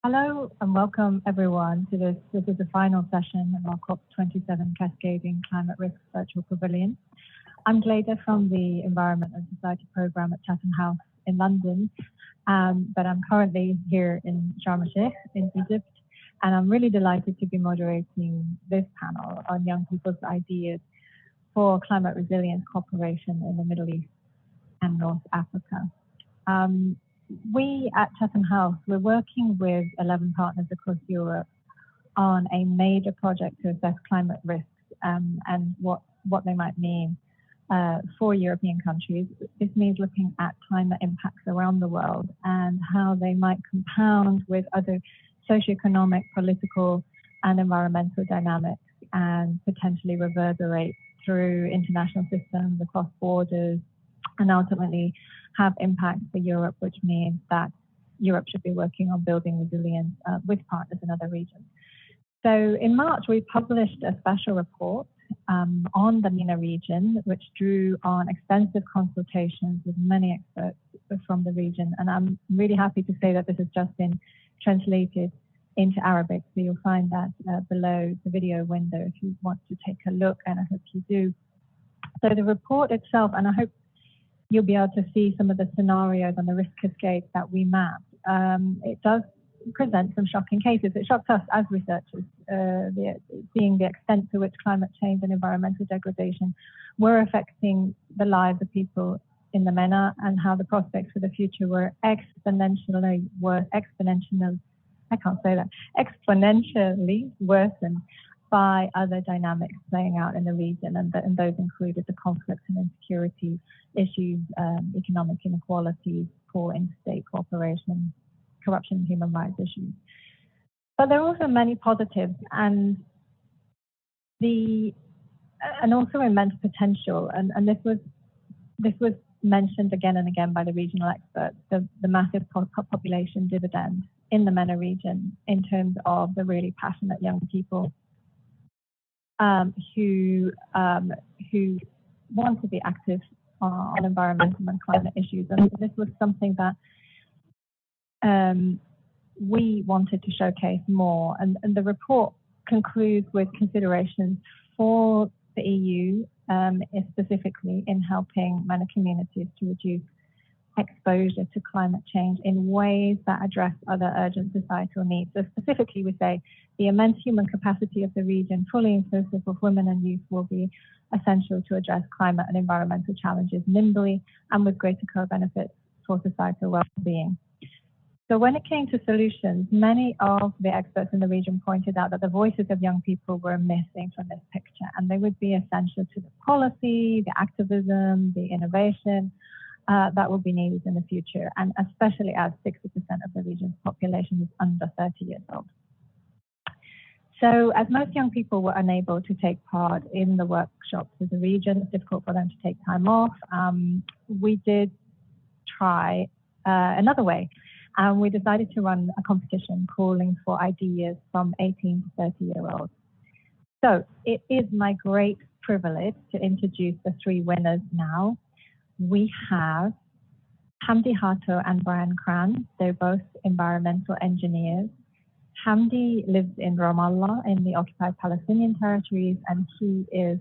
Hello and welcome everyone to this. This is the final session of our COP27 Cascading Climate Risk Virtual Pavilion. I'm Gleda from the Environment and Society Programme at Chatham House in London, but I'm currently here in Sharm el-Sheikh in Egypt, and I'm really delighted to be moderating this panel on young people's ideas for climate resilience cooperation in the Middle East and North Africa. We at Chatham House, we're working with 11 partners across Europe on a major project to assess climate risks and what they might mean for European countries. This means looking at climate impacts around the world and how they might compound with other socioeconomic, political, and environmental dynamics and potentially reverberate through international systems across borders and ultimately have impact for Europe, which means that Europe should be working on building resilience with partners in other regions. So in March, we published a special report on the MENA region, which drew on extensive consultations with many experts from the region. And I'm really happy to say that this has just been translated into Arabic. So you'll find that below the video window if you want to take a look, and I hope you do. So the report itself, and I hope you'll be able to see some of the scenarios and the risk cascades that we mapped. It does present some shocking cases. It shocks us as researchers, seeing the extent to which climate change and environmental degradation were affecting the lives of people in the MENA, and how the prospects for the future were exponentially worsened by other dynamics playing out in the region, and those included the conflicts and insecurity issues, economic inequalities, poor interstate cooperation, corruption, and human rights issues. But there are also many positives, and also immense potential. And this was mentioned again and again by the regional experts, the massive population dividend in the MENA region in terms of the really passionate young people who want to be active on environmental and climate issues. And this was something that we wanted to showcase more. And the report concludes with considerations for the EU, specifically in helping MENA communities to reduce exposure to climate change in ways that address other urgent societal needs. So specifically, we say the immense human capacity of the region, fully inclusive of women and youth, will be essential to address climate and environmental challenges nimbly and with greater co-benefits for societal well-being. So when it came to solutions, many of the experts in the region pointed out that the voices of young people were missing from this picture, and they would be essential to the policy, the activism, the innovation that will be needed in the future, and especially as 60% of the region's population is under 30 years old. So as most young people were unable to take part in the workshops of the region, it's difficult for them to take time off, we did try another way. And we decided to run a competition calling for ideas from 18 to 30-year-olds. So it is my great privilege to introduce the three winners now. We have Hamdi Hato and Brian Cran. They're both environmental engineers. Hamdi lives in Ramallah in the occupied Palestinian territories, and he is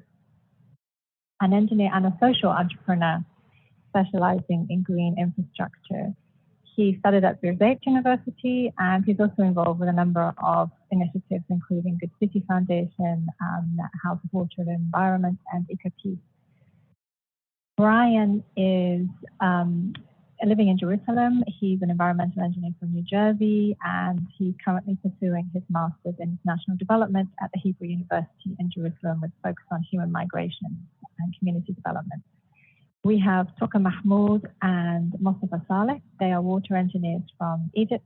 an engineer and a social entrepreneur specializing in green infrastructure. He studied at Birzeit University, and he's also involved with a number of initiatives, including Good City Foundation, House of Water and Environment, and Ecopeace. Brian is living in Jerusalem. He's an environmental engineer from New Jersey, and he's currently pursuing his master's in international development at the Hebrew University in Jerusalem with focus on human migration and community development. We have Toka Mahmoud and Mustafa Saleh. They are water engineers from Egypt,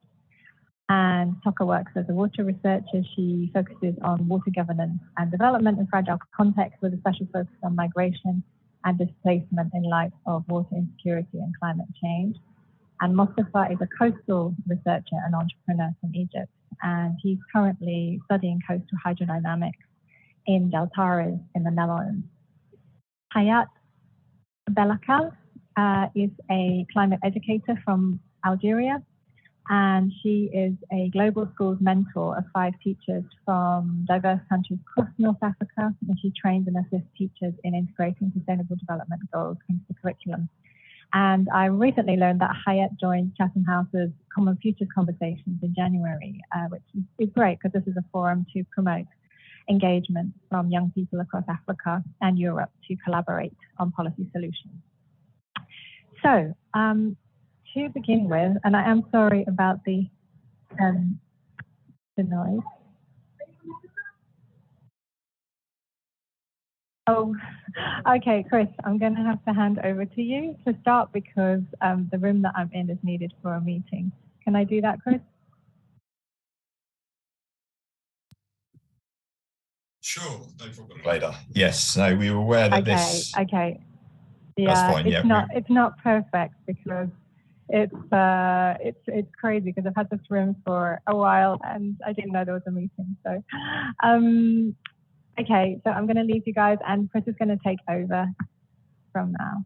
and Toka works as a water researcher. She focuses on water governance and development in fragile contexts with a special focus on migration and displacement in light of water insecurity and climate change. And Mustafa is a coastal researcher and entrepreneur from Egypt, and he's currently studying coastal hydrodynamics in Deltares in the Netherlands. Hayat Belakal is a climate educator from Algeria, and she is a global schools mentor of 5 teachers from diverse countries across North Africa, and she trains and assists teachers in integrating sustainable development goals into the curriculum. And I recently learned that Hayat joined Chatham House's Common Futures Conversations in January, which is great because this is a forum to promote engagement from young people across Africa and Europe to collaborate on policy solutions. So, to begin with, and I am sorry about the noise. Oh, okay, Chris, I'm going to have to hand over to you to start because the room that I'm in is needed for a meeting. Can I do that, Chris? Sure, no problem. Later. Yes, no, we were aware that this. Okay. Yeah, that's fine. It's not perfect because it's crazy because I've had this room for a while and I didn't know there was a meeting. So, okay, so I'm going to leave you guys and Chris is going to take over from now.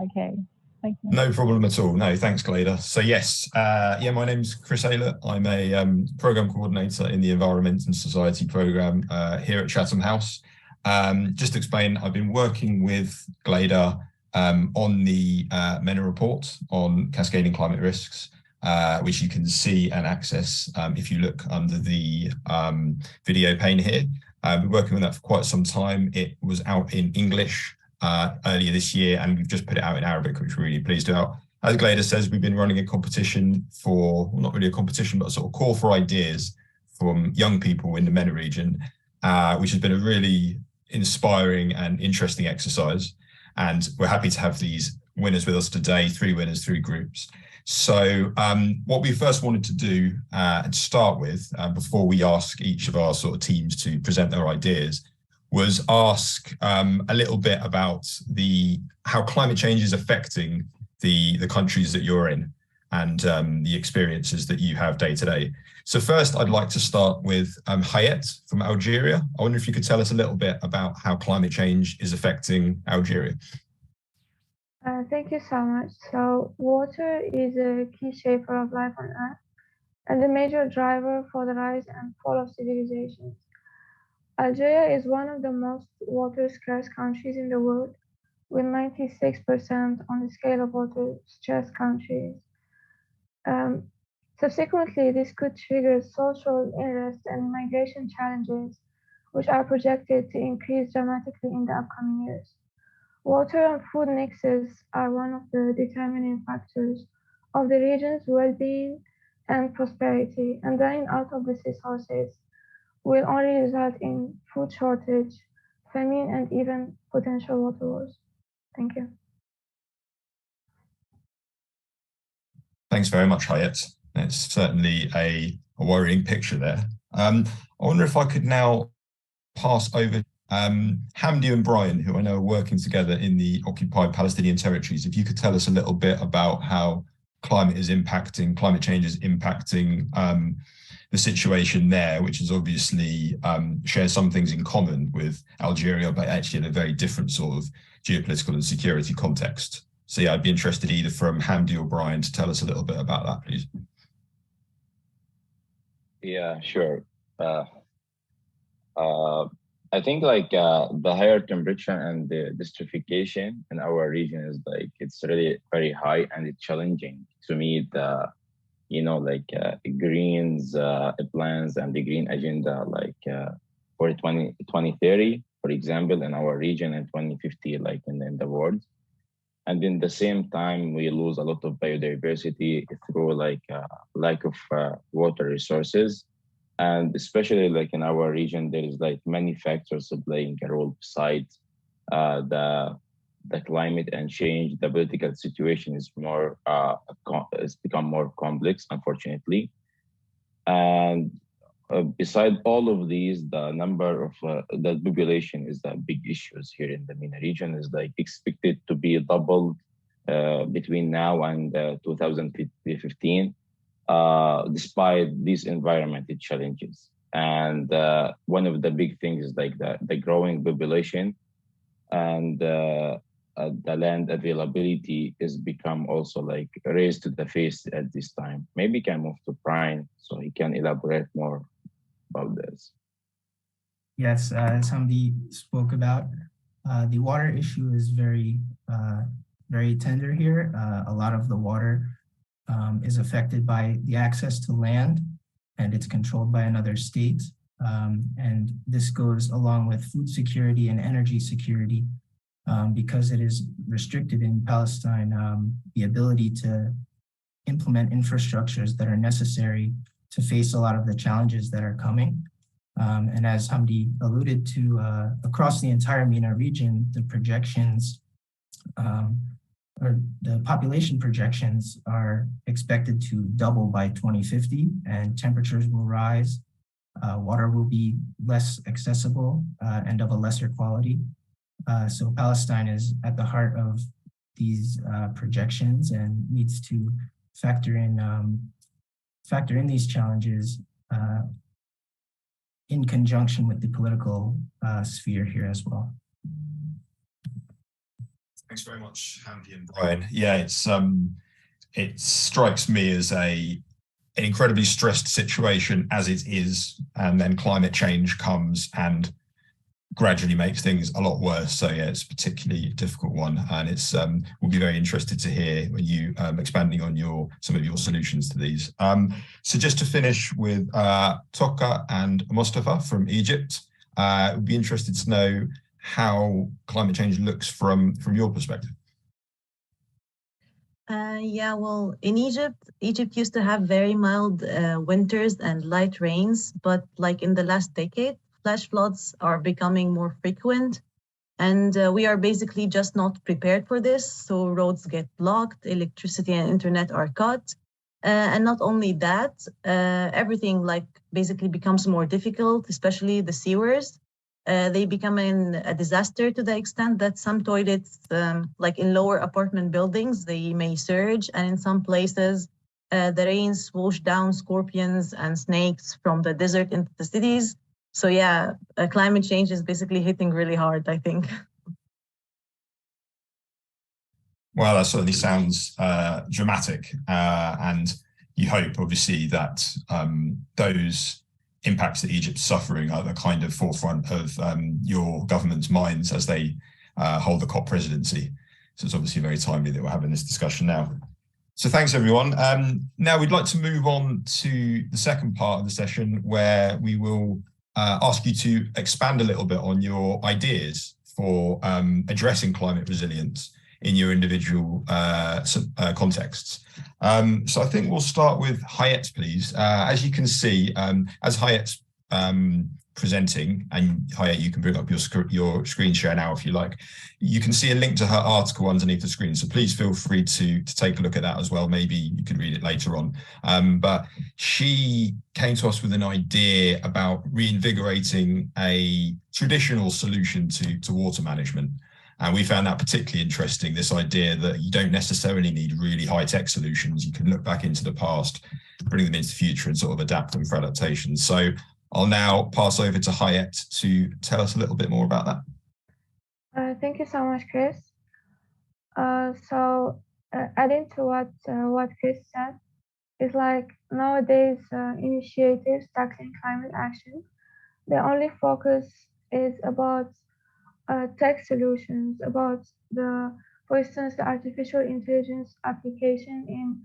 Okay, thank you. No problem at all. No, thanks, Glada. So yes, my name's Chris Aylett. I'm a program coordinator in the Environment and Society program here at Chatham House. Just to explain, I've been working with Glada on the MENA report on cascading climate risks, which you can see and access if you look under the video pane here. I've been working on that for quite some time. It was out in English earlier this year, and we've just put it out in Arabic, which we're really pleased about. As Glada says, we've been running a competition for, well, not really a competition, but a sort of call for ideas from young people in the MENA region, which has been a really inspiring and interesting exercise. And we're happy to have these winners with us today, 3 winners, 3 groups. So what we first wanted to do and start with, before we ask each of our sort of teams to present their ideas, was ask a little bit about how climate change is affecting the countries that you're in and the experiences that you have day to day. So first, I'd like to start with Hayat from Algeria. I wonder if you could tell us a little bit about how climate change is affecting Algeria. Thank you so much. So water is a key shaper of life on Earth and a major driver for the rise and fall of civilizations. Algeria is one of the most water-scarce countries in the world, with 96% on the scale of water-stressed countries. Subsequently, this could trigger social unrest and migration challenges, which are projected to increase dramatically in the upcoming years. Water and food mixes are one of the determining factors of the region's well-being and prosperity, and running out of these resources will only result in food shortage, famine, and even potential water wars. Thank you. Thanks very much, Hayat. It's certainly a worrying picture there. I wonder if I could now pass over Hamdi and Brian, who I know are working together in the occupied Palestinian territories. If you could tell us a little bit about how climate change is impacting the situation there, which is obviously shares some things in common with Algeria, but actually in a very different sort of geopolitical and security context. So yeah, I'd be interested either from Hamdi or Brian to tell us a little bit about that, please. Yeah, sure. I think the higher temperature and the desertification in our region is it's really very high and it's challenging to meet the Greens plans and the green agenda for 2030, for example, in our region, and 2050 in the world. And in the same time, we lose a lot of biodiversity through lack of water resources. And especially in our region, there is many factors playing a role besides the climate and change. The political situation is it's become more complex, unfortunately. And beside all of these, the number of the population is the big issues here in the MENA region is expected to be doubled between now and 2015. Despite these environmental challenges. And one of the big things is the growing population and the land availability is become also like raised to the face at this time. Maybe can move to Brian so he can elaborate more about this. Yes, as Hamdi spoke about, the water issue is very tender here. A lot of the water is affected by the access to land, and it's controlled by another state. And this goes along with food security and energy security, because it is restricted in Palestine, the ability to implement infrastructures that are necessary to face a lot of the challenges that are coming. And as Hamdi alluded to, across the entire MENA region, the projections, or the population projections are expected to double by 2050, and temperatures will rise, water will be less accessible and of a lesser quality. So Palestine is at the heart of these projections and needs to factor in these challenges in conjunction with the political sphere here as well. Thanks very much, Hamdi and Brian. Yeah, it strikes me as an incredibly stressed situation as it is, and then climate change comes and gradually makes things a lot worse. So yeah, it's a particularly difficult one, and we'll be very interested to hear when you expanding on some of your solutions to these. So just to finish with Toka and Mustafa from Egypt, we'd be interested to know how climate change looks from your perspective. Yeah, well, in Egypt used to have very mild winters and light rains, but like in the last decade, flash floods are becoming more frequent, and we are basically just not prepared for this. So roads get blocked, electricity and internet are cut. And not only that, everything like basically becomes more difficult, especially the sewers. They become a disaster to the extent that some toilets, like in lower apartment buildings, they may surge. And in some places, the rains wash down scorpions and snakes from the desert into the cities. So yeah, climate change is basically hitting really hard, I think. Well, that certainly sounds dramatic, and you hope, obviously, that those impacts that Egypt's suffering are the kind of forefront of your government's minds as they hold the COP presidency. So it's obviously very timely that we're having this discussion now. So thanks, everyone. Now we'd like to move on to the second part of the session, where we will ask you to expand a little bit on your ideas for addressing climate resilience in your individual contexts. So I think we'll start with Hayat, please. As you can see, as Hayat's presenting, and Hayat, you can bring up your screen share now if you like, you can see a link to her article underneath the screen. So please feel free to take a look at that as well. Maybe you can read it later on. But she came to us with an idea about reinvigorating a traditional solution to water management. And we found that particularly interesting, this idea that you don't necessarily need really high-tech solutions. You can look back into the past, bring them into the future, and sort of adapt them for adaptation. So I'll now pass over to Hayat to tell us a little bit more about that. Thank you so much, Chris. Adding to what Chris said, is like nowadays initiatives tackling climate action, the only focus is about tech solutions, about for instance, the artificial intelligence application in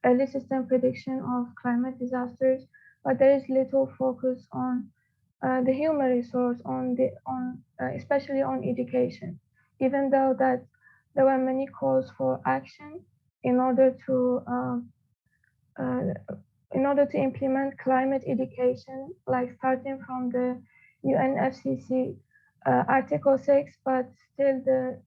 early system prediction of climate disasters, but there is little focus on the human resource, especially on education, even though that there were many calls for action in order to implement climate education, like starting from the UNFCCC Article 6, but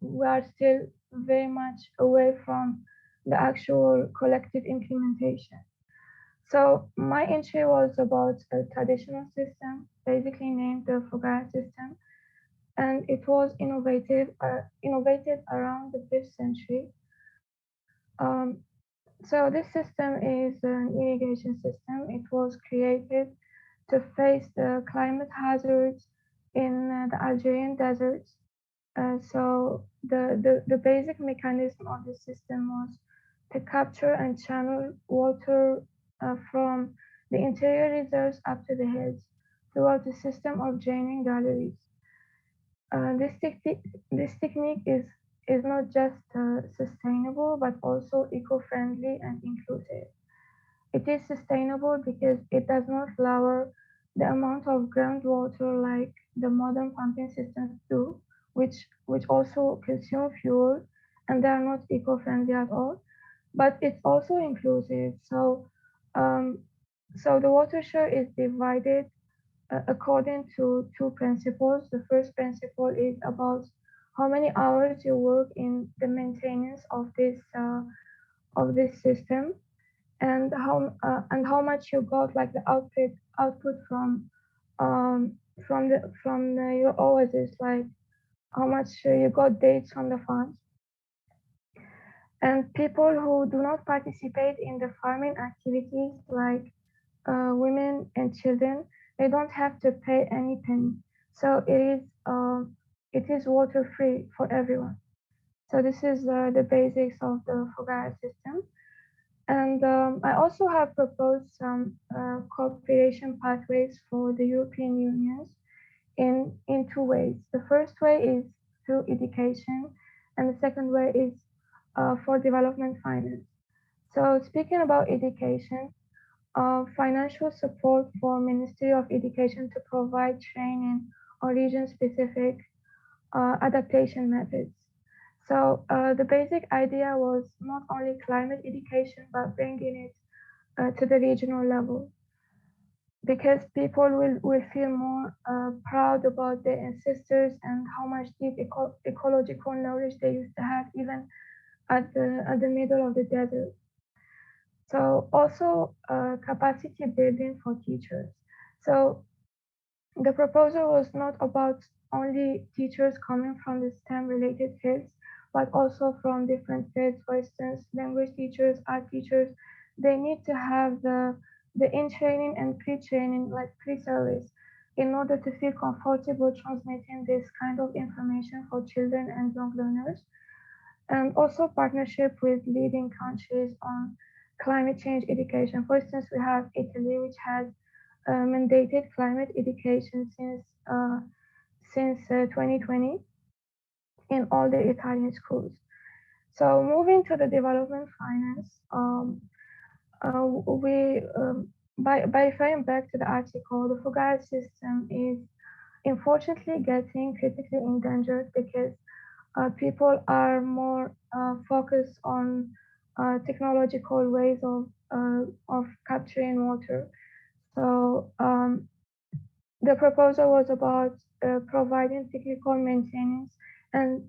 we are still very much away from the actual collective implementation. So my entry was about a traditional system, basically named the Fogara system, and it was innovated around the 5th century. So this system is an irrigation system. It was created to face the climate hazards in the Algerian deserts. So the basic mechanism of the system was to capture and channel water from the interior reserves up to the heads throughout a system of draining galleries. This technique is not just sustainable but also eco-friendly and inclusive. It is sustainable because it does not lower the amount of groundwater like the modern pumping systems do, which also consume fuel and they are not eco-friendly at all. But it's also inclusive. Um, so the water share is divided according to two principles. The first principle is about how many hours you work in the maintenance of this system, and how much you got, like the output from your oasis, like how much you got dates from the farms. And people who do not participate in the farming activities, like women and children, they don't have to pay any penny. So it is water free for everyone. So this is the basics of the Fogara system. And I also have proposed some cooperation pathways for the European Union in two ways. The first way is through education, and the second way is for development finance. So speaking about education, financial support for Ministry of Education to provide training on region-specific adaptation methods. So the basic idea was not only climate education, but bringing it to the regional level, because people will feel more proud about their ancestors and how much deep ecological knowledge they used to have even at the middle of the desert. So also capacity building for teachers. So the proposal was not about only teachers coming from the STEM related fields, but also from different fields. For instance, language teachers, art teachers, they need to have the in-training and pre-training, like pre-service, in order to feel comfortable transmitting this kind of information for children and young learners. And also partnership with leading countries on climate change education. For instance, we have Italy, which has mandated climate education since 2020 in all the Italian schools. So moving to the development finance, by referring back to the article, the Fogara system is unfortunately getting critically endangered because people are more focused on technological ways of capturing water. So the proposal was about providing technical maintenance and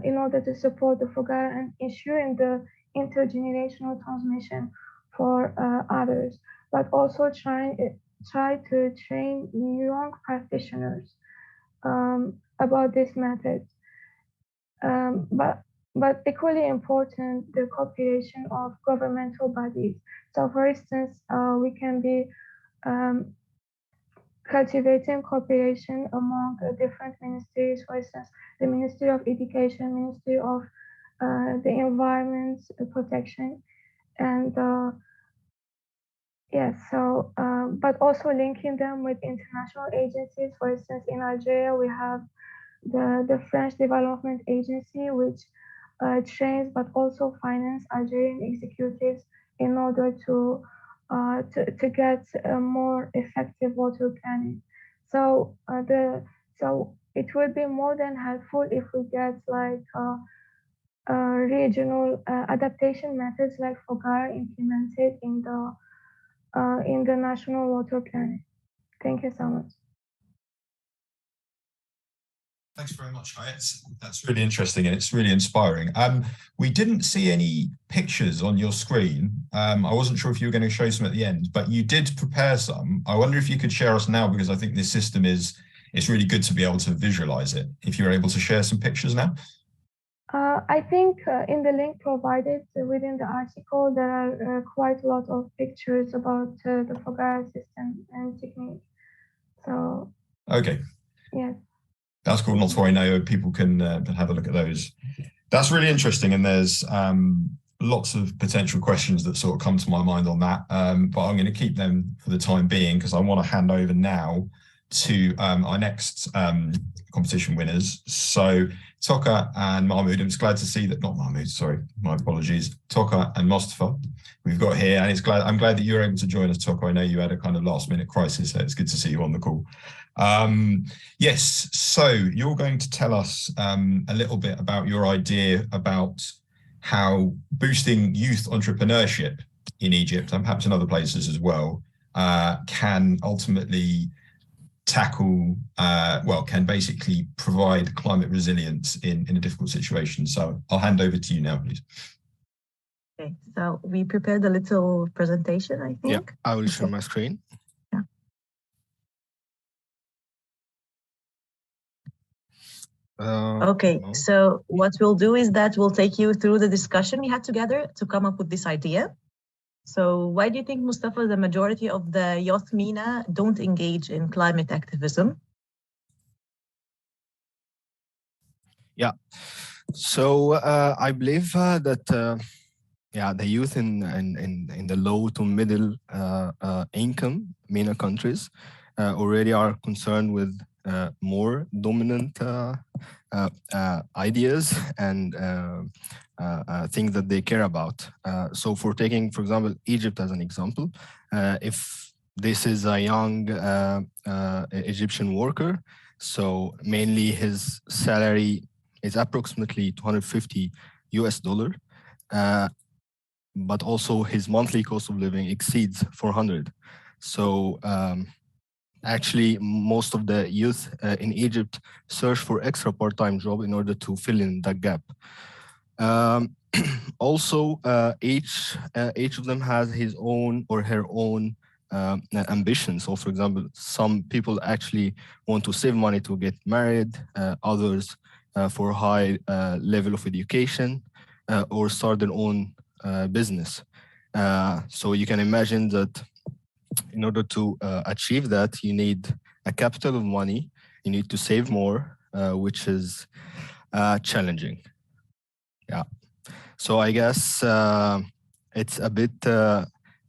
in order to support the Fogara and ensuring the intergenerational transmission for others, but also try to train young practitioners about this method. But equally important, the cooperation of governmental bodies. So for instance, we can be cultivating cooperation among different ministries, for instance, the Ministry of Education, Ministry of the Environment Protection, and yes, so, but also linking them with international agencies. For instance, in Algeria, we have the French Development Agency, which trains but also finance Algerian executives in order to get more effective water planning. So it would be more than helpful if we get like regional adaptation methods like Fogara implemented in the national water planning. Thank you so much. Thanks very much, Hayat. That's really interesting and it's really inspiring. We didn't see any pictures on your screen. I wasn't sure if you were going to show some at the end, but you did prepare some. I wonder if you could share us now, because I think this system it's really good to be able to visualize it. If you're able to share some pictures now. I think in the link provided within the article, there are quite a lot of pictures about the Fogara system and technique. So okay. Yes. That's cool. Not to worry, no, people can have a look at those. That's really interesting, and there's lots of potential questions that sort of come to my mind on that, but I'm going to keep them for the time being because I want to hand over now to our next competition winners. So Toka and Mahmoud, I'm just glad to see that, not Mahmoud, sorry, my apologies, Toka and Mustafa we've got here, and I'm glad that you were able to join us, Toka. I know you had a kind of last minute crisis, so it's good to see you on the call. Yes, so you're going to tell us a little bit about your idea about how boosting youth entrepreneurship in Egypt and perhaps in other places as well can ultimately tackle, can basically provide climate resilience in a difficult situation. So I'll hand over to you now, please. Okay, so we prepared a little presentation, I think. Yeah, I will share my screen. Yeah. Okay, so what we'll do is that we'll take you through the discussion we had together to come up with this idea. So why do you think, Mustafa, the majority of the youth MENA don't engage in climate activism? Yeah, so I believe that the youth in the low to middle income MENA countries already are concerned with more dominant ideas and things that they care about. So for taking, for example, Egypt as an example, if this is a young Egyptian worker, so mainly his salary is approximately $250 US, but also his monthly cost of living exceeds 400. So actually, most of the youth in Egypt search for extra part-time job in order to fill in that gap. Also, each of them has his own or her own ambitions. So, for example, some people actually want to save money to get married, others for a high level of education, or start their own business. So you can imagine that in order to achieve that, you need a capital of money, you need to save more, which is challenging. Yeah. So I guess it's a bit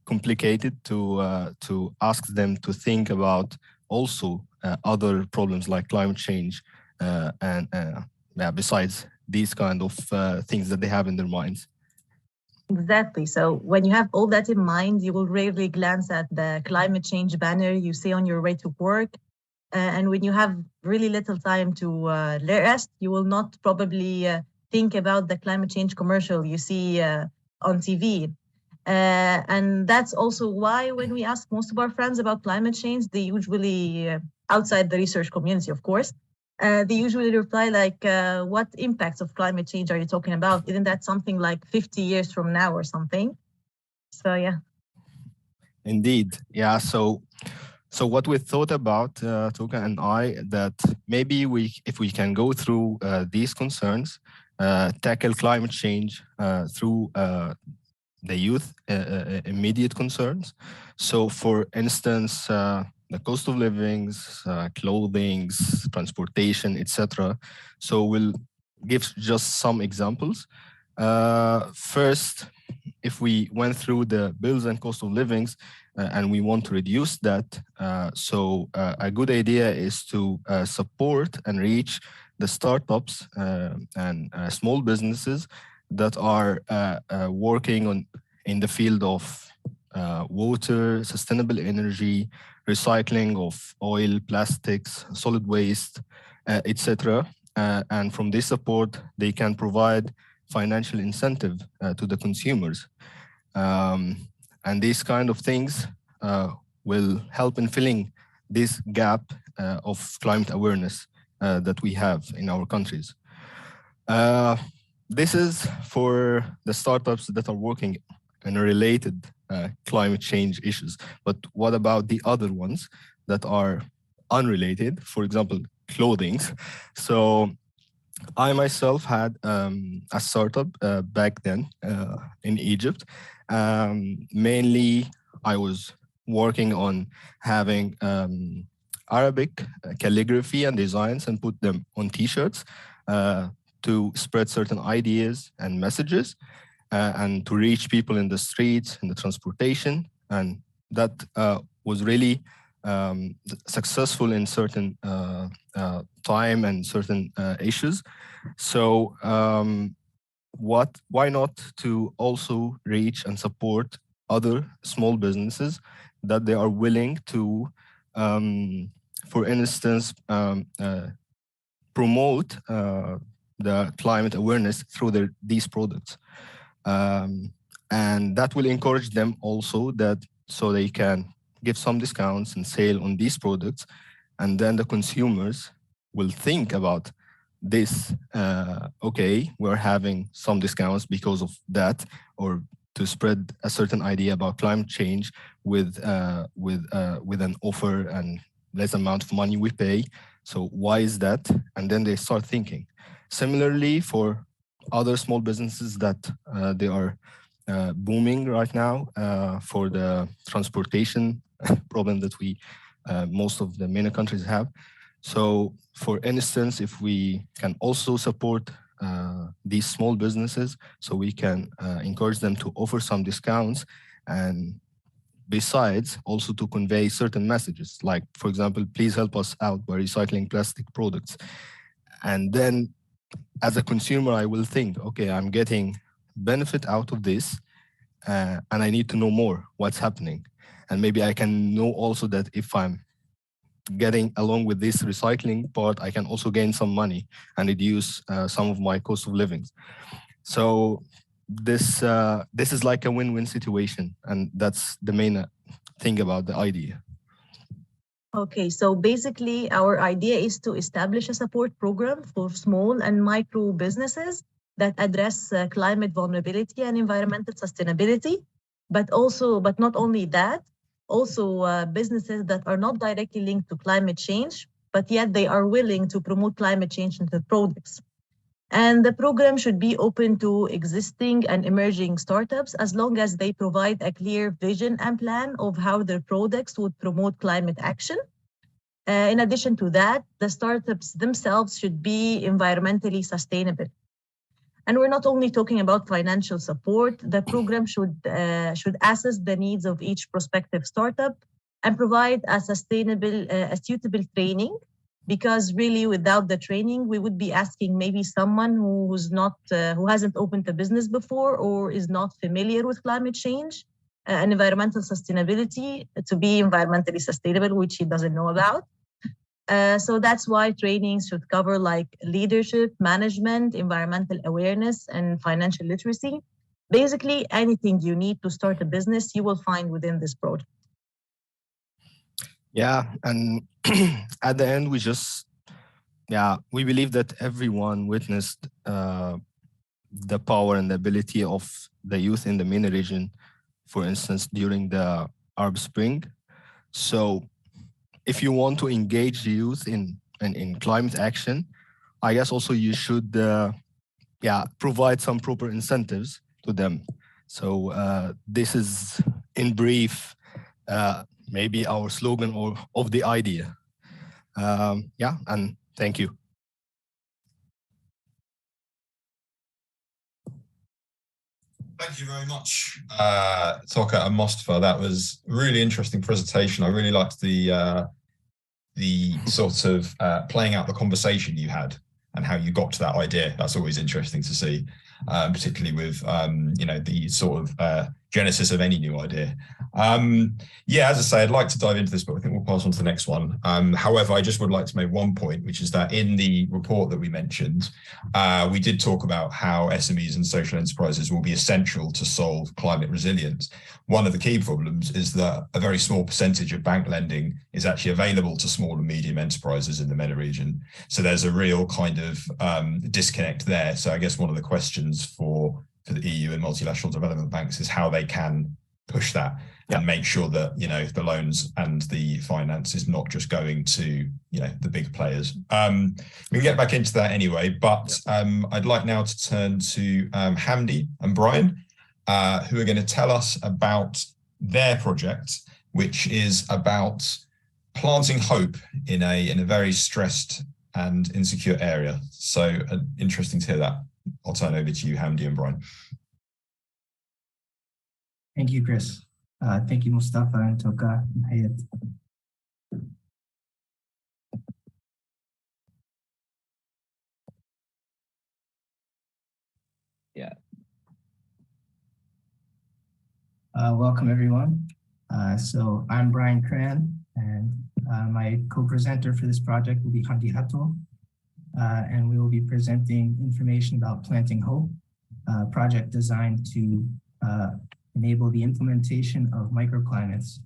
complicated to ask them to think about also other problems like climate change and besides these kind of things that they have in their minds. Exactly. So when you have all that in mind, you will rarely glance at the climate change banner you see on your way to work. And when you have really little time to rest, you will not probably think about the climate change commercial you see on TV. And that's also why when we ask most of our friends about climate change, they usually, outside the research community, of course, they usually reply like, what impacts of climate change are you talking about? Isn't that something like 50 years from now or something? So, yeah. Indeed. Yeah. So what we thought about, Toka and I, that maybe if we can go through these concerns, tackle climate change through the youth immediate concerns. So for instance, the cost of livings, clothing, transportation, etc. So we'll give just some examples. First, if we went through the bills and cost of livings and we want to reduce that, so a good idea is to support and reach the startups and small businesses that are working in the field of water, sustainable energy, recycling of oil, plastics, solid waste, etc. And from this support, they can provide financial incentive to the consumers. And these kind of things will help in filling this gap of climate awareness that we have in our countries. This is for the startups that are working in related climate change issues. But what about the other ones that are unrelated? For example, clothing. So I myself had a startup back then in Egypt. Mainly, I was working on having Arabic calligraphy and designs and put them on T-shirts to spread certain ideas and messages and to reach people in the streets, in the transportation. And that was really successful in certain time and certain issues. So why not to also reach and support other small businesses that they are willing to, for instance, promote the climate awareness through these products. And that will encourage them also that so they can give some discounts and sale on these products. And then the consumers will think about this, okay, we're having some discounts because of that, or to spread a certain idea about climate change with an offer and less amount of money we pay. So why is that? And then they start thinking. Similarly, for other small businesses that they are booming right now for the transportation problem that most of the MENA countries have. So for instance, if we can also support these small businesses, so we can encourage them to offer some discounts, and besides also to convey certain messages, like, for example, please help us out by recycling plastic products. And then as a consumer, I will think, okay, I'm getting benefit out of this, and I need to know more what's happening. And maybe I can know also that if I'm getting along with this recycling part, I can also gain some money and reduce some of my cost of living. So this is like a win-win situation, and that's the main thing about the idea. Okay, so basically our idea is to establish a support program for small and micro businesses that address climate vulnerability and environmental sustainability, but not only that, also businesses that are not directly linked to climate change, but yet they are willing to promote climate change in their products. And the program should be open to existing and emerging startups as long as they provide a clear vision and plan of how their products would promote climate action. In addition to that, the startups themselves should be environmentally sustainable. And we're not only talking about financial support. The program should assess the needs of each prospective startup and provide a suitable training, because really without the training, we would be asking maybe someone who hasn't opened a business before or is not familiar with climate change and environmental sustainability to be environmentally sustainable, which he doesn't know about. So that's why trainings should cover like leadership, management, environmental awareness, and financial literacy. Basically, anything you need to start a business, you will find within this project. Yeah, and at the end, we believe that everyone witnessed the power and the ability of the youth in the MENA region, for instance, during the Arab Spring. So if you want to engage the youth in climate action, I guess also you should provide some proper incentives to them. So this is in brief maybe our slogan of the idea. And thank you. Thank you very much, Toka and Mustafa. That was a really interesting presentation. I really liked the sort of playing out the conversation you had and how you got to that idea. That's always interesting to see, particularly with the sort of genesis of any new idea. As I say, I'd like to dive into this, but I think we'll pass on to the next one. However, I just would like to make one point, which is that in the report that we mentioned, we did talk about how SMEs and social enterprises will be essential to solve climate resilience. One of the key problems is that a very small percentage of bank lending is actually available to small and medium enterprises in the MENA region. So there's a real kind of disconnect there. So I guess one of the questions for the EU and multilateral development banks is how they can push that and make sure that, the loans and the finance is not just going to, the big players. We can get back into that anyway, but I'd like now to turn to Hamdi and Brian, who are going to tell us about their project, which is about planting hope in a very stressed and insecure area. So interesting to hear that. I'll turn over to you, Hamdi and Brian. Thank you, Chris. Thank you, Mustafa and Toka and Hayat. Yeah. Welcome, everyone. So I'm Brian Cran, and my co-presenter for this project will be Hamdi Hatto, and we will be presenting information about Planting Hope, a project designed to enable the implementation of microclimates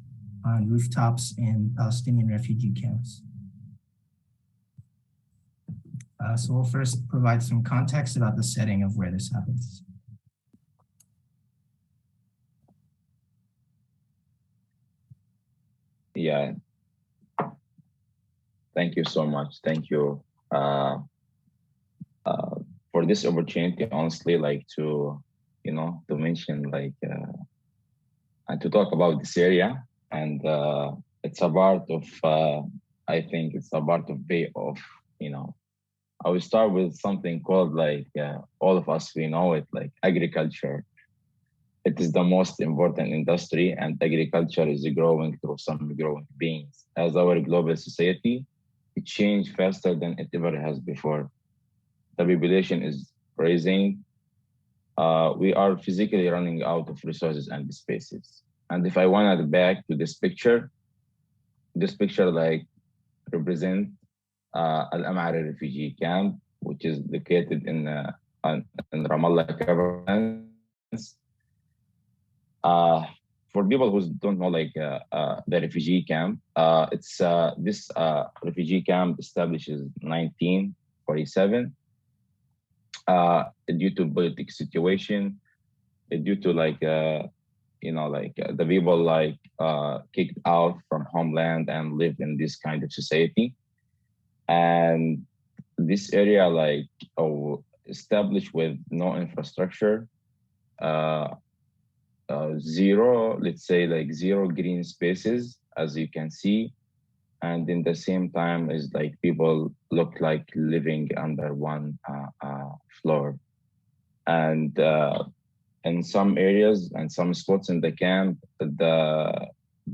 on rooftops in Palestinian refugee camps. So we'll first provide some context about the setting of where this happens. Yeah. Thank you so much. Thank you for this opportunity, honestly, like to mention like and to talk about this area. And it's a part of I think it's a part of way of, I will start with something called like all of us, we know it, like agriculture. It is the most important industry, and agriculture is growing through some growing pains. As our global society, it changed faster than it ever has before. The population is rising. We are physically running out of resources and spaces. And if I wanted back to this picture like represent Al-Am'ari refugee camp, which is located in Ramallah province. For people who don't know, like the refugee camp, it's this refugee camp established in 1947 due to political situation, due to like the people like kicked out from homeland and live in this kind of society, and this area like established with no infrastructure. Let's say like zero green spaces, as you can see. And in the same time is like people look like living under one floor. And in some areas and some spots in the camp, the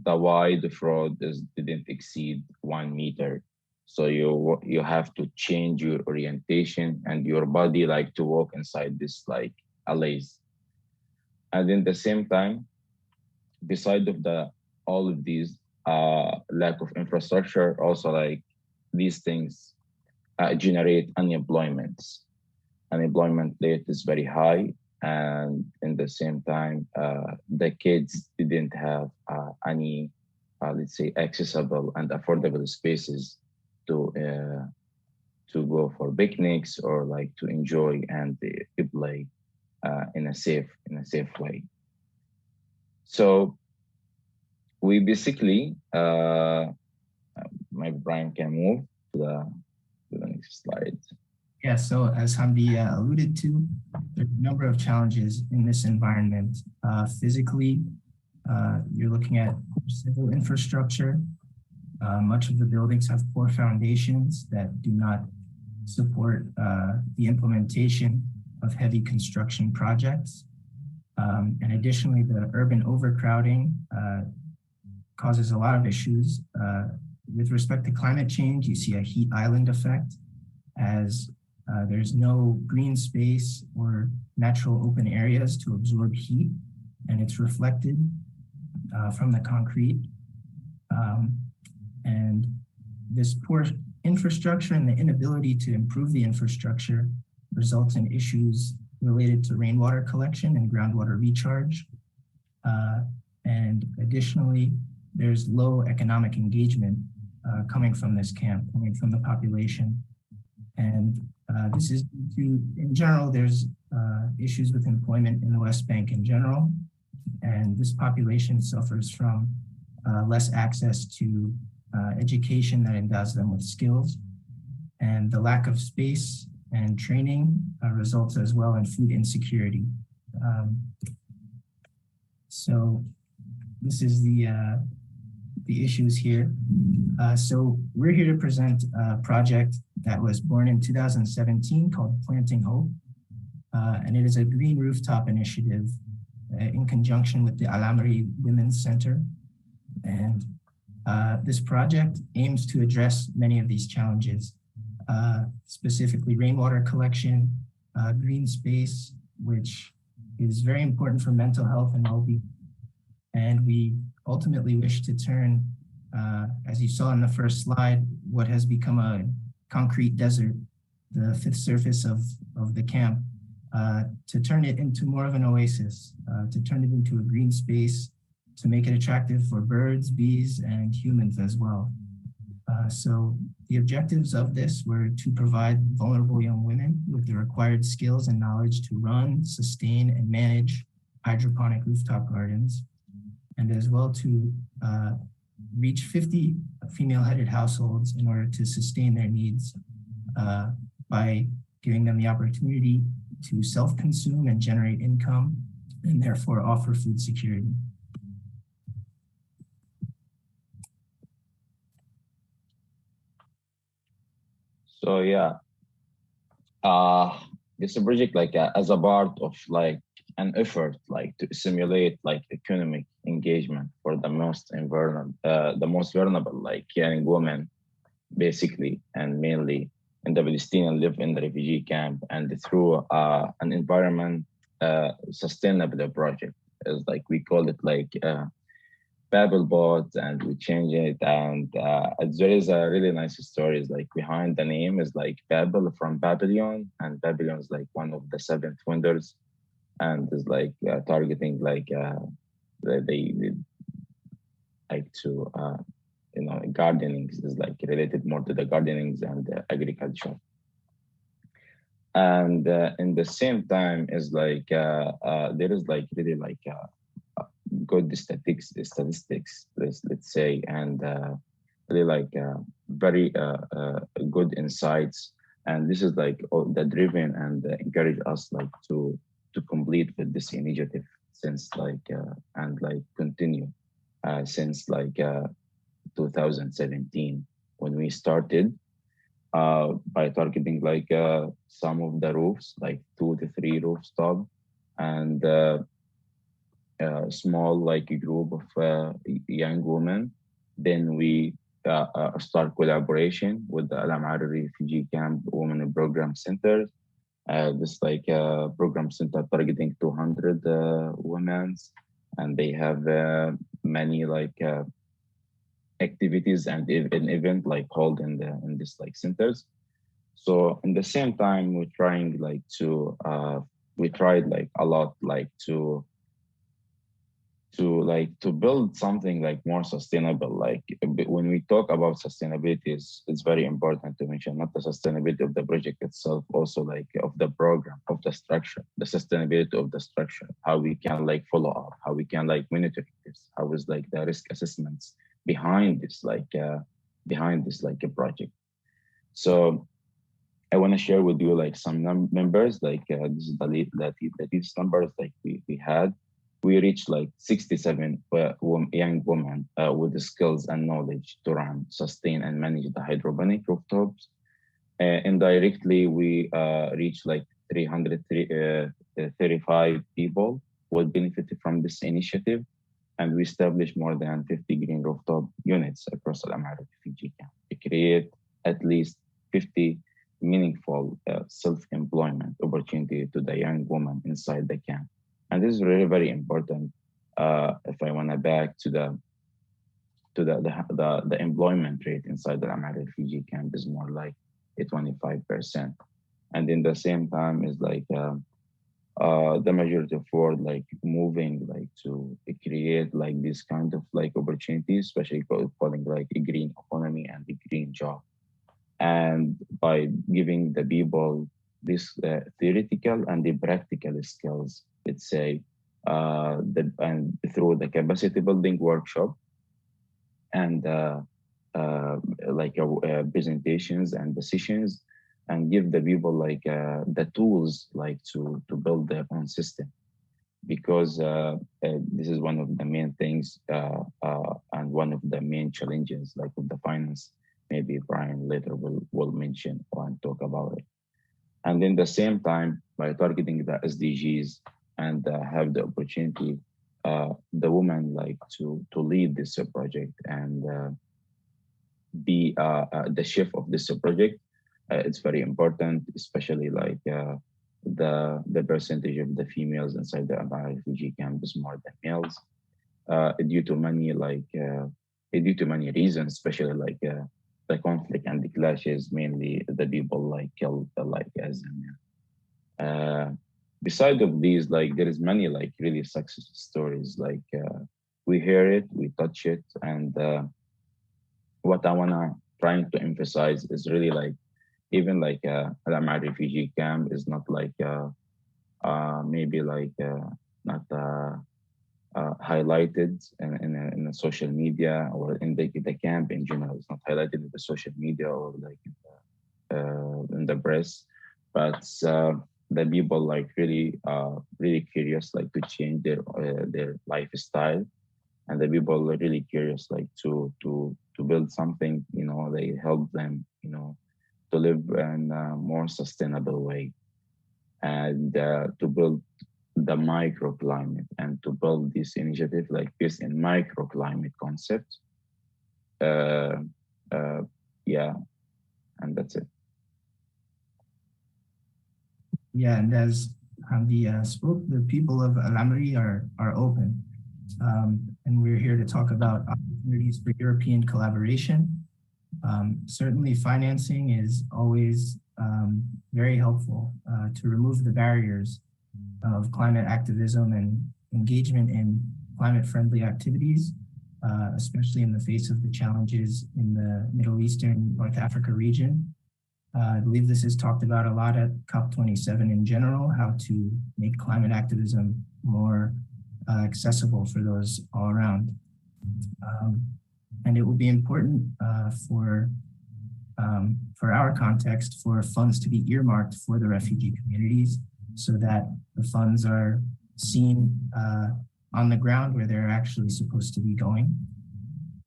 wide road didn't exceed 1 meter. So you have to change your orientation and your body like to walk inside this like alleys. And in the same time, beside of all of these lack of infrastructure, also like these things generate unemployment. Unemployment rate is very high, and in the same time, the kids didn't have any, let's say, accessible and affordable spaces to go for picnics or like to enjoy and play in a safe way. So we basically, maybe Brian can move to the next slide. Yeah, so as Hamdi alluded to, there are a number of challenges in this environment. Physically, you're looking at civil infrastructure. Much of the buildings have poor foundations that do not support the implementation of heavy construction projects. And additionally, the urban overcrowding causes a lot of issues. With respect to climate change, you see a heat island effect as there's no green space or natural open areas to absorb heat, and it's reflected from the concrete. And this poor infrastructure and the inability to improve the infrastructure results in issues related to rainwater collection and groundwater recharge. And additionally, there's low economic engagement coming from this camp, coming from the population. And this is due to, in general, there's issues with employment in the West Bank in general. And this population suffers from less access to education that endows them with skills. And the lack of space and training results as well in food insecurity. So this is the the issues here. So we're here to present a project that was born in 2017 called Planting Hope. And it is a green rooftop initiative in conjunction with the Al-Amri Women's Center. And this project aims to address many of these challenges, specifically rainwater collection, green space, which is very important for mental health and well-being. And we ultimately wish to turn, as you saw in the first slide, what has become a concrete desert, the fifth surface of the camp, to turn it into more of an oasis, to turn it into a green space, to make it attractive for birds, bees, and humans as well. So the objectives of this were to provide vulnerable young women with the required skills and knowledge to run, sustain, and manage hydroponic rooftop gardens, and as well to reach 50 female-headed households in order to sustain their needs by giving them the opportunity to self-consume and generate income, and therefore offer food security. So yeah, this project as a part of an effort to simulate economic engagement for the most vulnerable young women, basically, and mainly in the Palestinian live in the refugee camp, and through an environment sustainable project, as we call it Babelbot, and we change it, and there is a really nice story behind the name is Babel from Babylon, and Babylon is one of the 7 wonders, and is targeting they to gardening is related more to the gardenings and agriculture. And in the same time is there is really good statistics, let's say, and really very good insights. And this is the driven and encourage us to complete with this initiative since and continue since 2017 when we started by targeting some of the roofs, 2 to 3 rooftop, and small group of young women. Then we start collaboration with the Al-Amri Refugee Camp Women Program Center. This program center targeting 200 women, and they have many activities and an event held in this centers. So in the same time, we're trying we tried a lot to build something more sustainable. When we talk about sustainability, it's very important to mention not the sustainability of the project itself, also of the program, of the structure, the sustainability of the structure, how we can follow up, how we can monitor this, how is the risk assessments behind this a project. So I want to share with you some numbers. This is the least numbers we had. We reached 67 young women with the skills and knowledge to run, sustain, and manage the hydroponic rooftops. Indirectly, we reached 335 people who benefited from this initiative, and we established more than 50 green rooftop units across Al-Amri refugee camp to create at least 50 meaningful self-employment opportunity to the young women inside the camp. And this is really very important. If I want to back to the employment rate inside the Al-Amri refugee camp is more like 25%, and in the same time is the majority of world moving to create this kind of opportunities, especially calling a green economy and a green job, and by giving the people this theoretical and the practical skills, let's say, and through the capacity building workshop and presentations and decisions, and give the people the tools to build their own system. because this is one of the main things and one of the main challenges, like with the finance. Maybe Brian later will mention and talk about it. And in the same time, by targeting the SDGs and have the opportunity, the women like to lead this project and be the chef of this project. It's very important, especially like the percentage of the females inside the refugee camp is more than males, due to many reasons, especially like the conflict and the clashes, mainly the people like killed like as beside of these, like there is many like really success stories, like we hear it, we touch it, and what I wanna trying to emphasize is really like even like Al refugee camp is not like maybe like not highlighted in the social media or in the camp in general. It's not highlighted in the social media or like in the press, but the people like really curious like to change their lifestyle, and the people are really curious like to build something, you know, they help them, you know, to live in a more sustainable way, and to build the microclimate and to build this initiative like this in microclimate concept. Yeah, and that's it. Yeah, and as Hamdi spoke, the people of Al-Amri are open. And we're here to talk about opportunities for European collaboration. Certainly financing is always very helpful to remove the barriers of climate activism and engagement in climate-friendly activities, especially in the face of the challenges in the Middle Eastern North Africa region. I believe this is talked about a lot at COP27 in general, how to make climate activism more accessible for those all around. And it will be important for our context for funds to be earmarked for the refugee communities so that the funds are seen on the ground where they're actually supposed to be going.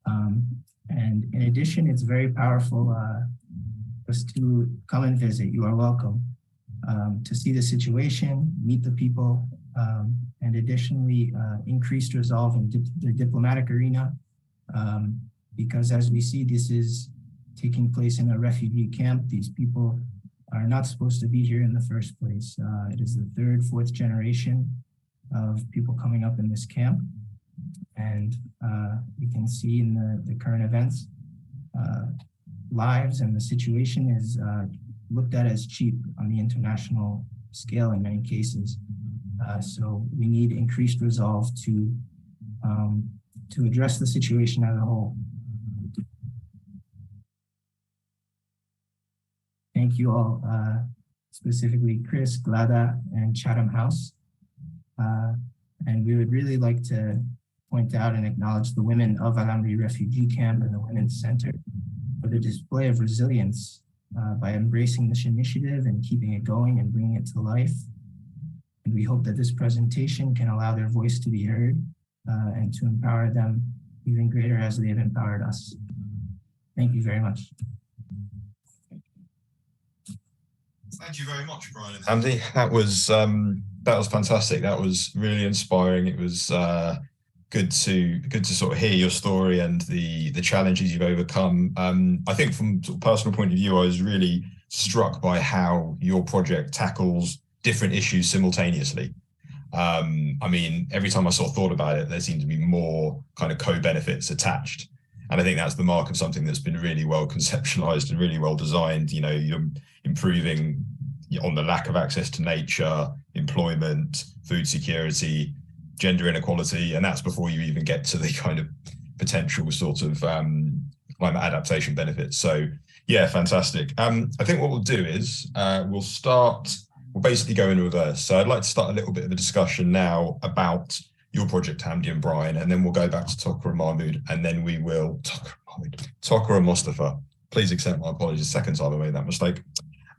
And in addition, it's very powerful just to come and visit. You are welcome to see the situation, meet the people, and additionally increased resolve in the diplomatic arena, because as we see, this is taking place in a refugee camp. These people are not supposed to be here in the first place. It is the third, fourth generation of people coming up in this camp. And we can see in the current events, lives and the situation is looked at as cheap on the international scale in many cases. So we need increased resolve to address the situation as a whole. Thank you all, specifically Chris, Glada, and Chatham House. And we would really like to point out and acknowledge the women of Al-Amri Refugee Camp and the Women's Center for the display of resilience by embracing this initiative and keeping it going and bringing it to life. And we hope that this presentation can allow their voice to be heard and to empower them even greater as they have empowered us. Thank you very much. Thank you very much, Brian and Hamdi. That was fantastic. That was really inspiring. It was good to sort of hear your story and the challenges you've overcome. I think from sort of personal point of view, I was really struck by how your project tackles different issues simultaneously. I mean, every time I sort of thought about it, there seemed to be more kind of co-benefits attached. And I think that's the mark of something that's been really well conceptualized and really well designed. You know, you're improving on the lack of access to nature, employment, food security, gender inequality, and that's before you even get to the kind of potential sort of climate adaptation benefits. So yeah, fantastic. I think what we'll do is we'll basically go in reverse. So I'd like to start a little bit of a discussion now about your project, Hamdi and Brian, and then we'll go back to Toka and Mahmoud, and then we will, Toka and Mustafa. Please accept my apologies, second time I made that mistake.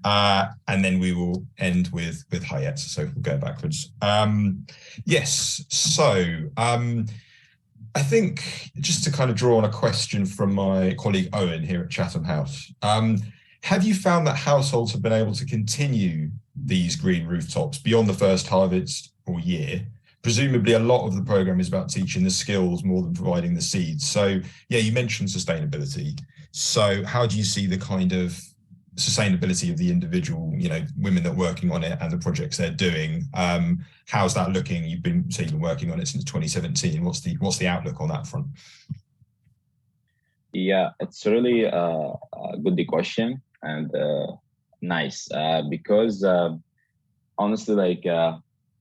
And then we will end with Hayat, so we'll go backwards. Yes, so I think just to kind of draw on a question from my colleague Owen here at Chatham House, have you found that households have been able to continue these green rooftops beyond the first harvest or year? Presumably a lot of the program is about teaching the skills more than providing the seeds. So yeah, you mentioned sustainability. So how do you see the kind of sustainability of the individual, women that are working on it and the projects they're doing? How's that looking? You've been working on it since 2017. What's the outlook on that front? Yeah, it's really a good question and nice because honestly,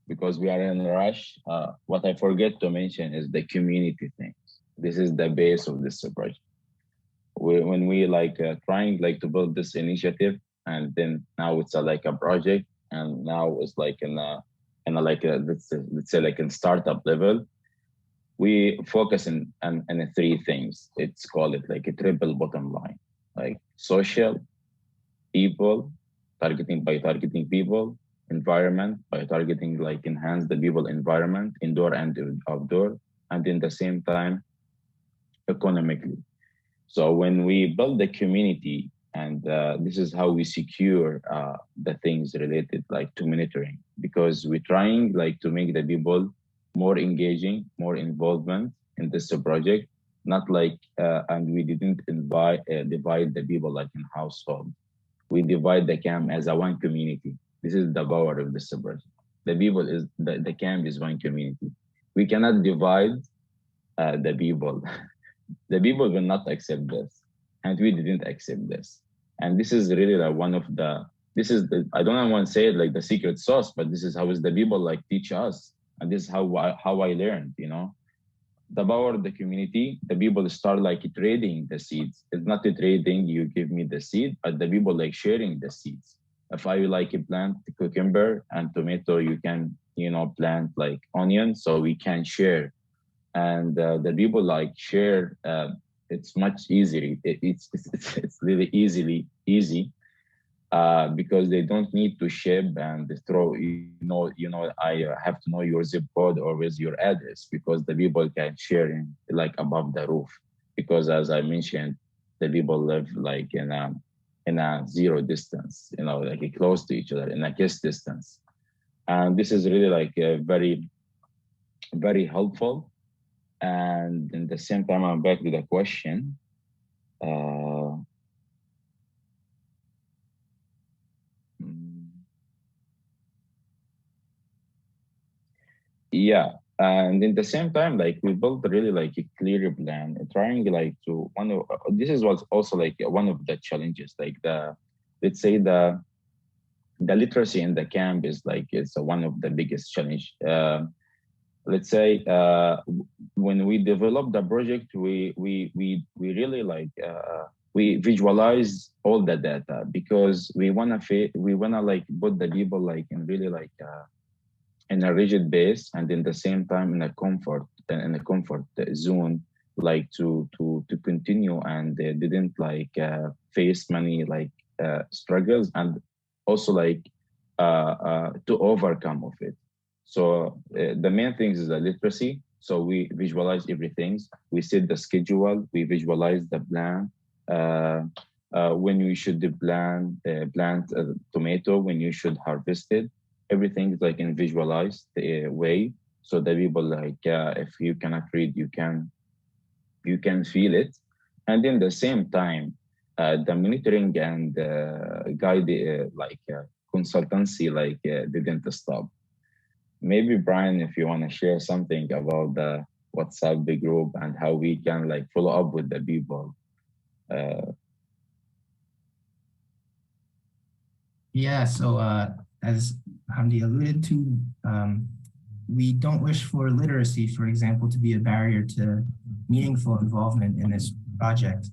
because we are in a rush, what I forget to mention is the community things. This is the base of this project. When we trying to build this initiative, and then now it's a project, and now it's let's say in startup level. We focus on three things. It's called it a triple bottom line, social, people, targeting people, environment by targeting enhance the people environment, indoor and outdoor, and in the same time economically. So when we build the community, and this is how we secure the things related to monitoring, because we're trying to make the people more engaging, more involvement in this project, not and we didn't divide the people in household. We divide the camp as a one community. This is the power of this project. The people is the camp is one community. We cannot divide the people. The people will not accept this, and we didn't accept this. And this is really one of the. This is the, I don't want to say it the secret sauce, but this is how is the people teach us, and this is how I learned. The power of the community. The people start trading the seeds. It's not a trading. You give me the seed, but the people sharing the seeds. If I plant cucumber and tomato, you can plant onion, so we can share. And the people share. It's much easier. It's really easy because they don't need to ship and throw. I have to know your zip code or with your address, because the people can share in above the roof. Because as I mentioned, the people live in a zero distance, close to each other, in a kiss distance. And this is really very, very helpful. And in the same time, I'm back to the question. Yeah, and in the same time, we built really a clear plan, trying to this is what's also one of the challenges, let's say the literacy in the camp is it's one of the biggest challenge. Let's say when we develop the project, we really we visualize all the data, because we wanna put the people in really in a rigid base, and in the same time in a comfort zone, to continue, and they didn't face many struggles, and also to overcome of it. So the main things is the literacy. So we visualize everything. We set the schedule. We visualize the plan. When we should plant tomato, when you should harvest it. Everything is in visualized way. So the people if you cannot read, you can feel it. And in the same time, the monitoring and guide consultancy didn't stop. Maybe Brian, if you want to share something about the WhatsApp big group and how we can follow up with the people. Yeah, so as Hamdi alluded to, we don't wish for literacy, for example, to be a barrier to meaningful involvement in this project.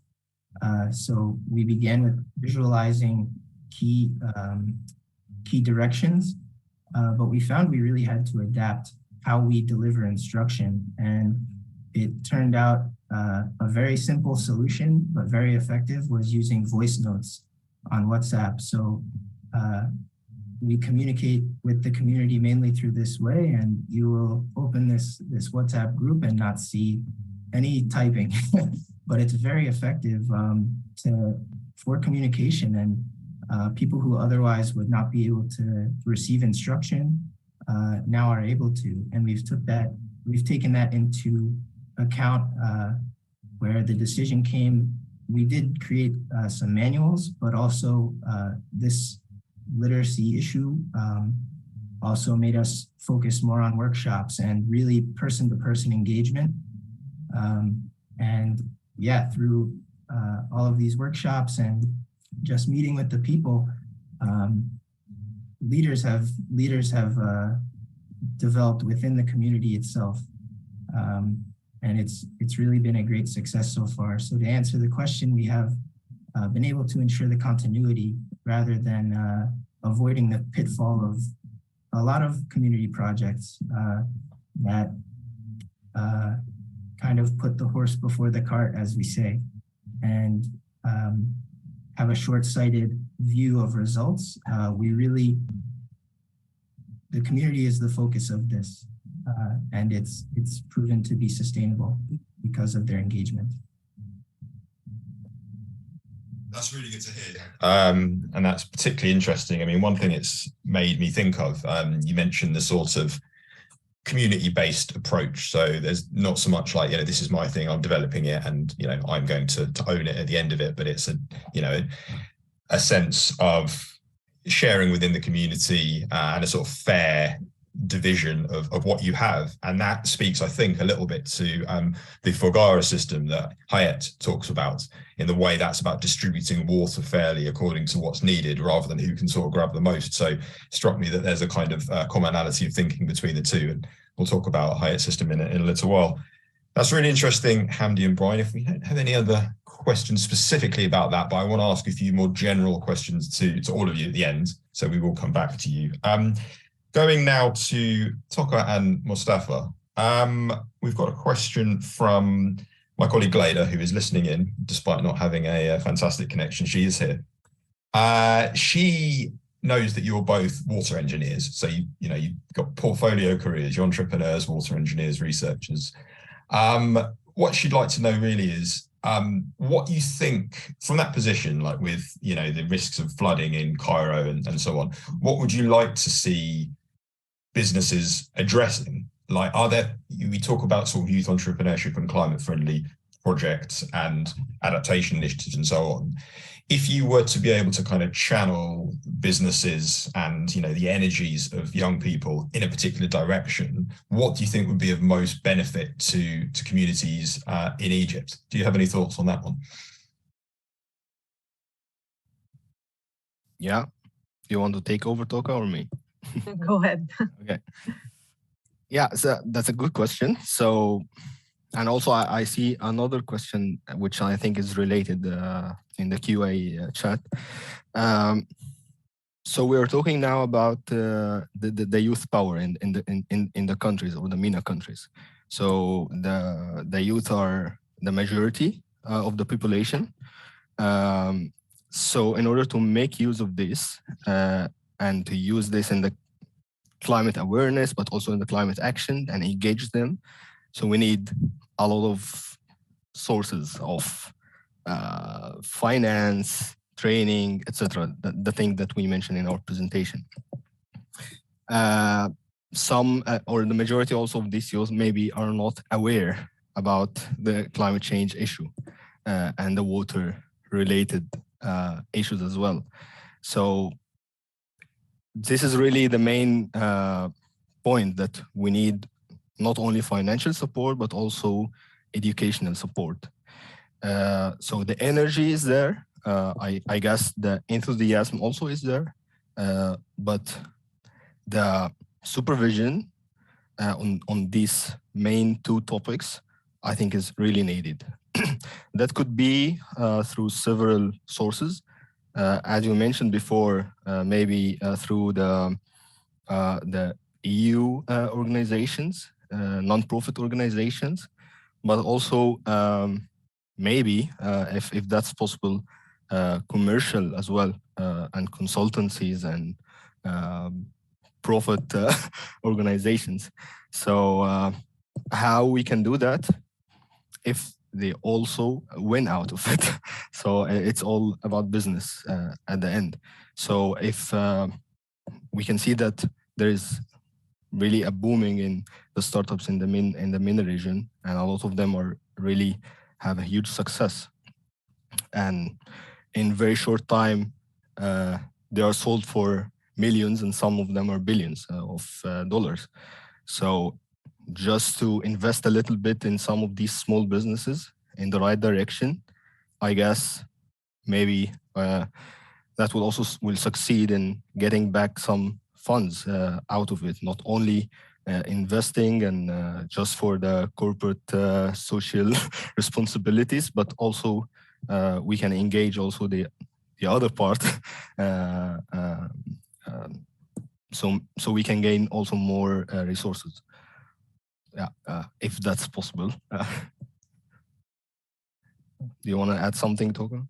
So we began with visualizing key directions, but we found we really had to adapt how we deliver instruction. And it turned out a very simple solution, but very effective, was using voice notes on WhatsApp. So we communicate with the community mainly through this way, and you will open this WhatsApp group and not see any typing, but it's very effective for communication, and people who otherwise would not be able to receive instruction now are able to, and we've taken that into account where the decision came. We did create some manuals, but also this literacy issue also made us focus more on workshops and really person-to-person engagement. And yeah, through all of these workshops and just meeting with the people, leaders have developed within the community itself. And it's really been a great success so far. So to answer the question, we have been able to ensure the continuity rather than avoiding the pitfall of a lot of community projects that kind of put the horse before the cart, as we say, and have a short-sighted view of results. The community is the focus of this, and it's proven to be sustainable because of their engagement. That's really good to hear. And that's particularly interesting. I mean, one thing it's made me think of, you mentioned the sort of community-based approach. So there's not so much like, this is my thing, I'm developing it, and, I'm going to own it at the end of it, but it's a sense of sharing within the community and a sort of fair division of what you have. And that speaks, I think, a little bit to the Fogara system that Hayat talks about, in the way that's about distributing water fairly according to what's needed rather than who can sort of grab the most. So it struck me that there's a kind of commonality of thinking between the two, and we'll talk about Hayat's system in a little while. That's really interesting, Hamdi and Brian. If we don't have any other questions specifically about that, but I want to ask a few more general questions to all of you at the end, so we will come back to you. Going now to Toka and Mustafa, we've got a question from my colleague Gleda, who is listening in, despite not having a fantastic connection. She is here. She knows that you're both water engineers, so you've got portfolio careers, you're entrepreneurs, water engineers, researchers. What she'd like to know really is what you think from that position, like with the risks of flooding in Cairo and so on. What would you like to see businesses addressing? Like, we talk about sort of youth entrepreneurship and climate friendly projects and adaptation initiatives and so on. If you were to be able to kind of channel businesses and the energies of young people in a particular direction, what do you think would be of most benefit to communities in Egypt? Do you have any thoughts on that one? Yeah, you want to take over, Toka, or me? Go ahead. Okay. Yeah, so that's a good question. So, and also I see another question which I think is related in the QA chat. So we are talking now about the youth power in the countries, or the MENA countries. So the youth are the majority of the population. So in order to make use of this and to use this in the climate awareness, but also in the climate action and engage them, so we need a lot of sources of finance, training, etc. The thing that we mentioned in our presentation. Some or the majority also of these youth maybe are not aware about the climate change issue and the water related issues as well. So this is really the main point, that we need not only financial support, but also educational support. So the energy is there. I guess the enthusiasm also is there, but the supervision on these main two topics, I think, is really needed. That could be through several sources. As you mentioned before, maybe through the EU organizations, non-profit organizations, but also maybe, if that's possible, commercial as well, and consultancies and profit organizations. So how we can do that if they also win out of it? So it's all about business at the end. So if we can see that there is really a booming in the startups in the MENA region, and a lot of them are really have a huge success. And in very short time, they are sold for millions, and some of them are billions of dollars. So just to invest a little bit in some of these small businesses in the right direction, I guess maybe that will also succeed in getting back some funds out of it, not only investing and just for the corporate social responsibilities, but also we can engage also the other part, so we can gain also more resources. Yeah, if that's possible. Do you want to add something, Toka?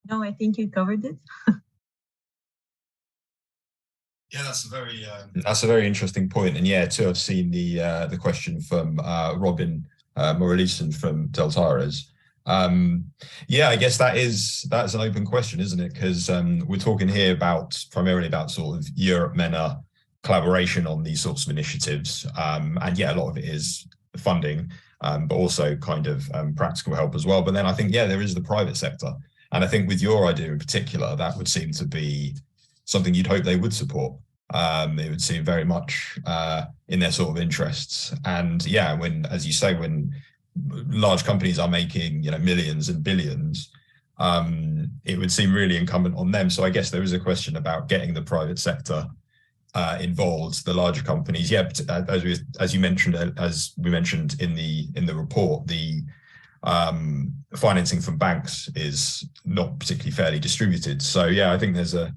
No, I think you covered it. Yeah, that's a very interesting point. And yeah, too, I've seen the question from Robin Moralison from Deltares. Yeah, I guess that's an open question, isn't it? Because we're talking here primarily about sort of Europe-MENA collaboration on these sorts of initiatives. And yeah, a lot of it is funding, but also kind of practical help as well. But then I think, yeah, there is the private sector. And I think with your idea in particular, that would seem to be something you'd hope they would support. It would seem very much in their sort of interests. And yeah, as you say, when large companies are making, millions and billions, it would seem really incumbent on them. So I guess there is a question about getting the private sector involved, the larger companies. Yeah, as you mentioned, as we mentioned in the report, the financing from banks is not particularly fairly distributed. So yeah, I think there's a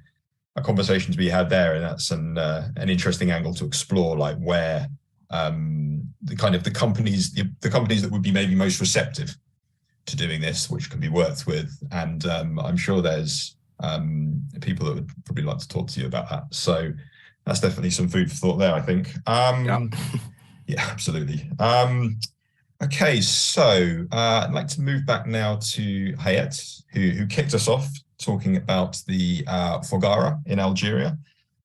conversation to be had there, and that's an interesting angle to explore, like where the companies that would be maybe most receptive to doing this, which can be worked with. And I'm sure there's people that would probably like to talk to you about that. So that's definitely some food for thought there, I think. Yeah, absolutely. Okay, so I'd like to move back now to Hayat, who kicked us off talking about the Foggara in Algeria.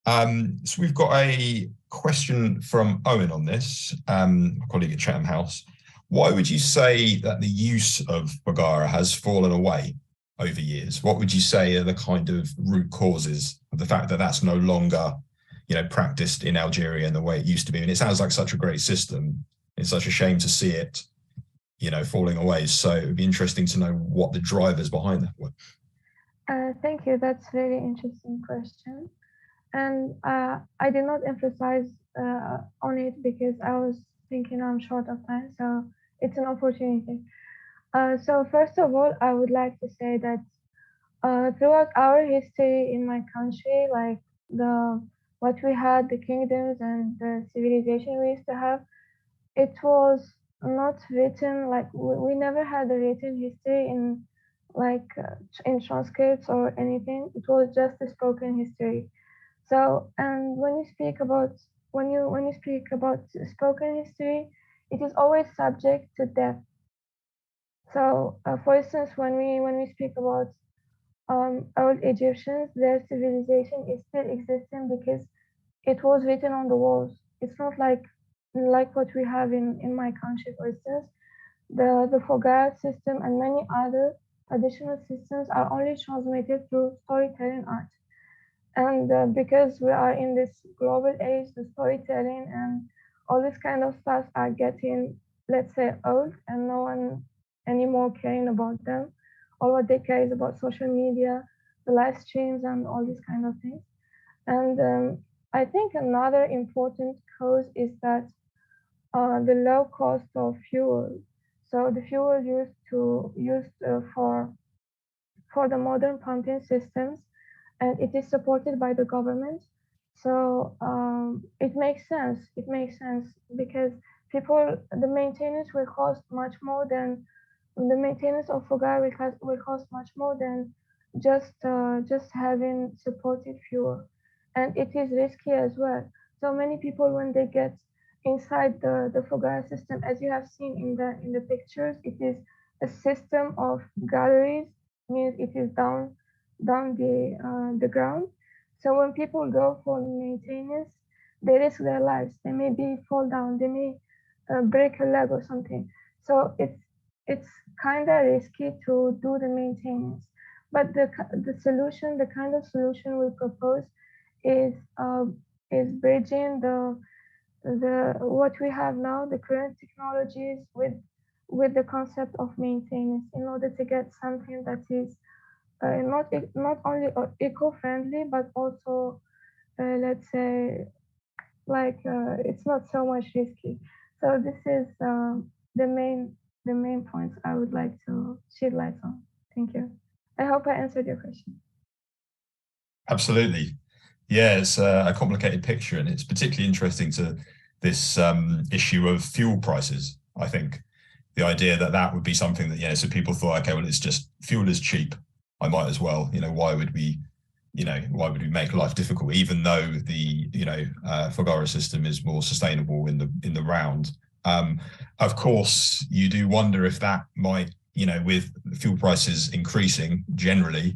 So we've got a question from Owen on this, my colleague at Chatham House. Why would you say that the use of Foggara has fallen away over years? What would you say are the kind of root causes of the fact that that's no longer, practiced in Algeria in the way it used to be? And it sounds like such a great system. It's such a shame to see it, falling away. So it'd be interesting to know what the drivers behind that were. Thank you. That's a very interesting question. And I did not emphasize on it because I was thinking I'm short of time. So it's an opportunity. So first of all, I would like to say that throughout our history in my country, like what we had, the kingdoms and the civilization we used to have, it was not written, like we never had a written history in transcripts or anything. It was just a spoken history. So, and when you speak about spoken history, it is always subject to death. So, for instance, when we speak about old Egyptians, their civilization is still existing because it was written on the walls. It's not like what we have in my country, for instance. The Foggara system and many other additional systems are only transmitted through storytelling art. And because we are in this global age, the storytelling and all this kind of stuff are getting, let's say, old, and no one anymore caring about them. All what they care is about social media, the live streams, and all these kind of things. And I think another important cause is that the low cost of fuel. So the fuel used for the modern pumping systems, and it is supported by the government. So it makes sense. It makes sense because the maintenance will cost much more than the maintenance of fogar will cost much more than just having supported fuel, and it is risky as well. So many people, when they get inside the fogar system, as you have seen in the pictures, it is a system of galleries, means it is down the ground. So when people go for maintenance, they risk their lives. They may fall down. They may break a leg or something. So it's kind of risky to do the maintenance. But the solution, the kind of solution we propose, is bridging the what we have now, the current technologies, with the concept of maintenance, in order to get something that is not only eco-friendly, but also let's say, like, it's not so much risky. So this is the main points I would like to shed light on. Thank you. I hope I answered your question. Absolutely. Yeah, it's a complicated picture, and it's particularly interesting to this issue of fuel prices. I think the idea that would be something that, so people thought, okay, well, it's just fuel is cheap, I might as well, why would we make life difficult, even though the Fogara system is more sustainable in the round. Of course, you do wonder if that might, with fuel prices increasing generally,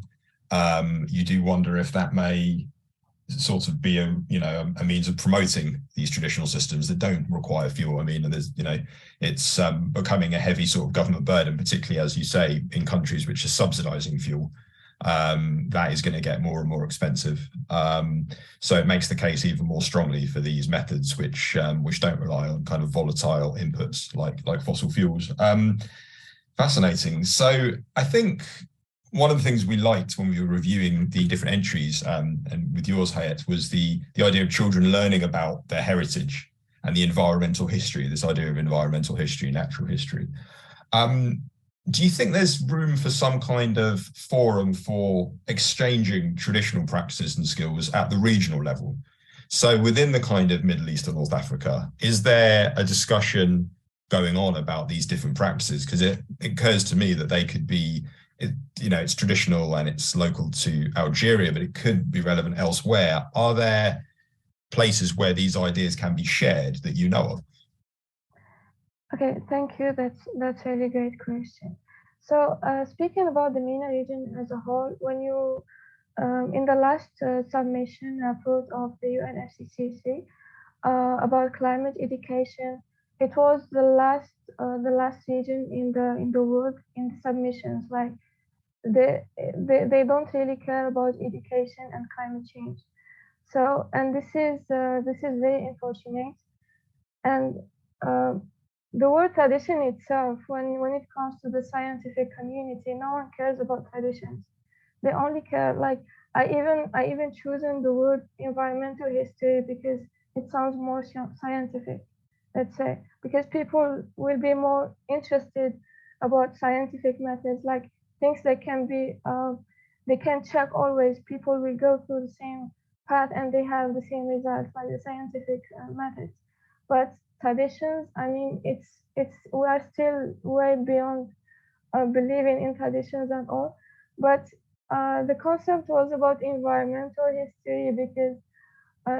you do wonder if that may sort of be a means of promoting these traditional systems that don't require fuel. I mean, there's, it's becoming a heavy sort of government burden, particularly, as you say, in countries which are subsidizing fuel. That is going to get more and more expensive. So it makes the case even more strongly for these methods which don't rely on kind of volatile inputs like fossil fuels. Fascinating. So I think one of the things we liked when we were reviewing the different entries, and with yours, Hayat, was the idea of children learning about their heritage and the environmental history, this idea of environmental history, natural history. Do you think there's room for some kind of forum for exchanging traditional practices and skills at the regional level? So within the kind of Middle East or North Africa, is there a discussion going on about these different practices? Because it occurs to me that they could be, it's traditional and it's local to Algeria, but it could be relevant elsewhere. Are there places where these ideas can be shared that you know of? Okay, thank you. That's a really great question. So speaking about the MENA region as a whole, when you in the last submission report of the UNFCCC about climate education, it was the last region in the world in the submissions. Like they don't really care about education and climate change. So, and this is very unfortunate. And the word tradition itself, when it comes to the scientific community, no one cares about traditions. They only care, like, I even chosen the word environmental history because it sounds more scientific, let's say, because people will be more interested about scientific methods, like things that can be, they can check always. People will go through the same path and they have the same results, like the scientific methods. But traditions, I mean, we are still way beyond believing in traditions and all. But the concept was about environmental history because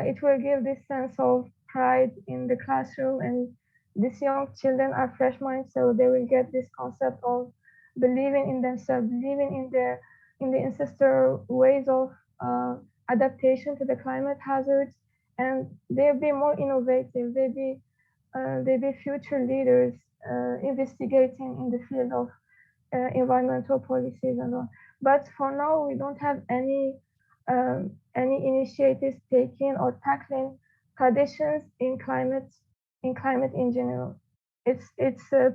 it will give this sense of pride in the classroom, and these young children are fresh minds, so they will get this concept of believing in themselves, believing in the ancestral ways of adaptation to the climate hazards, and they'll be more innovative. They'll be future leaders investigating in the field of environmental policies and all. But for now, we don't have any initiatives taken or tackling traditions in climate in general. It's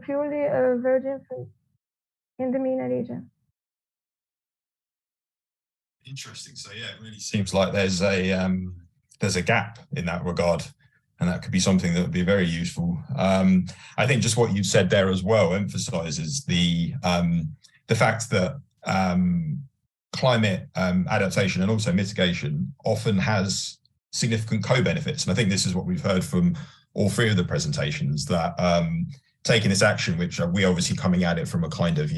purely a virgin field in the MENA region. Interesting. So yeah, it really seems like there's a gap in that regard, and that could be something that would be very useful. I think just what you said there as well emphasizes the fact that climate adaptation and also mitigation often has significant co-benefits. And I think this is what we've heard from all three of the presentations, that taking this action, which we obviously coming at it from a kind of,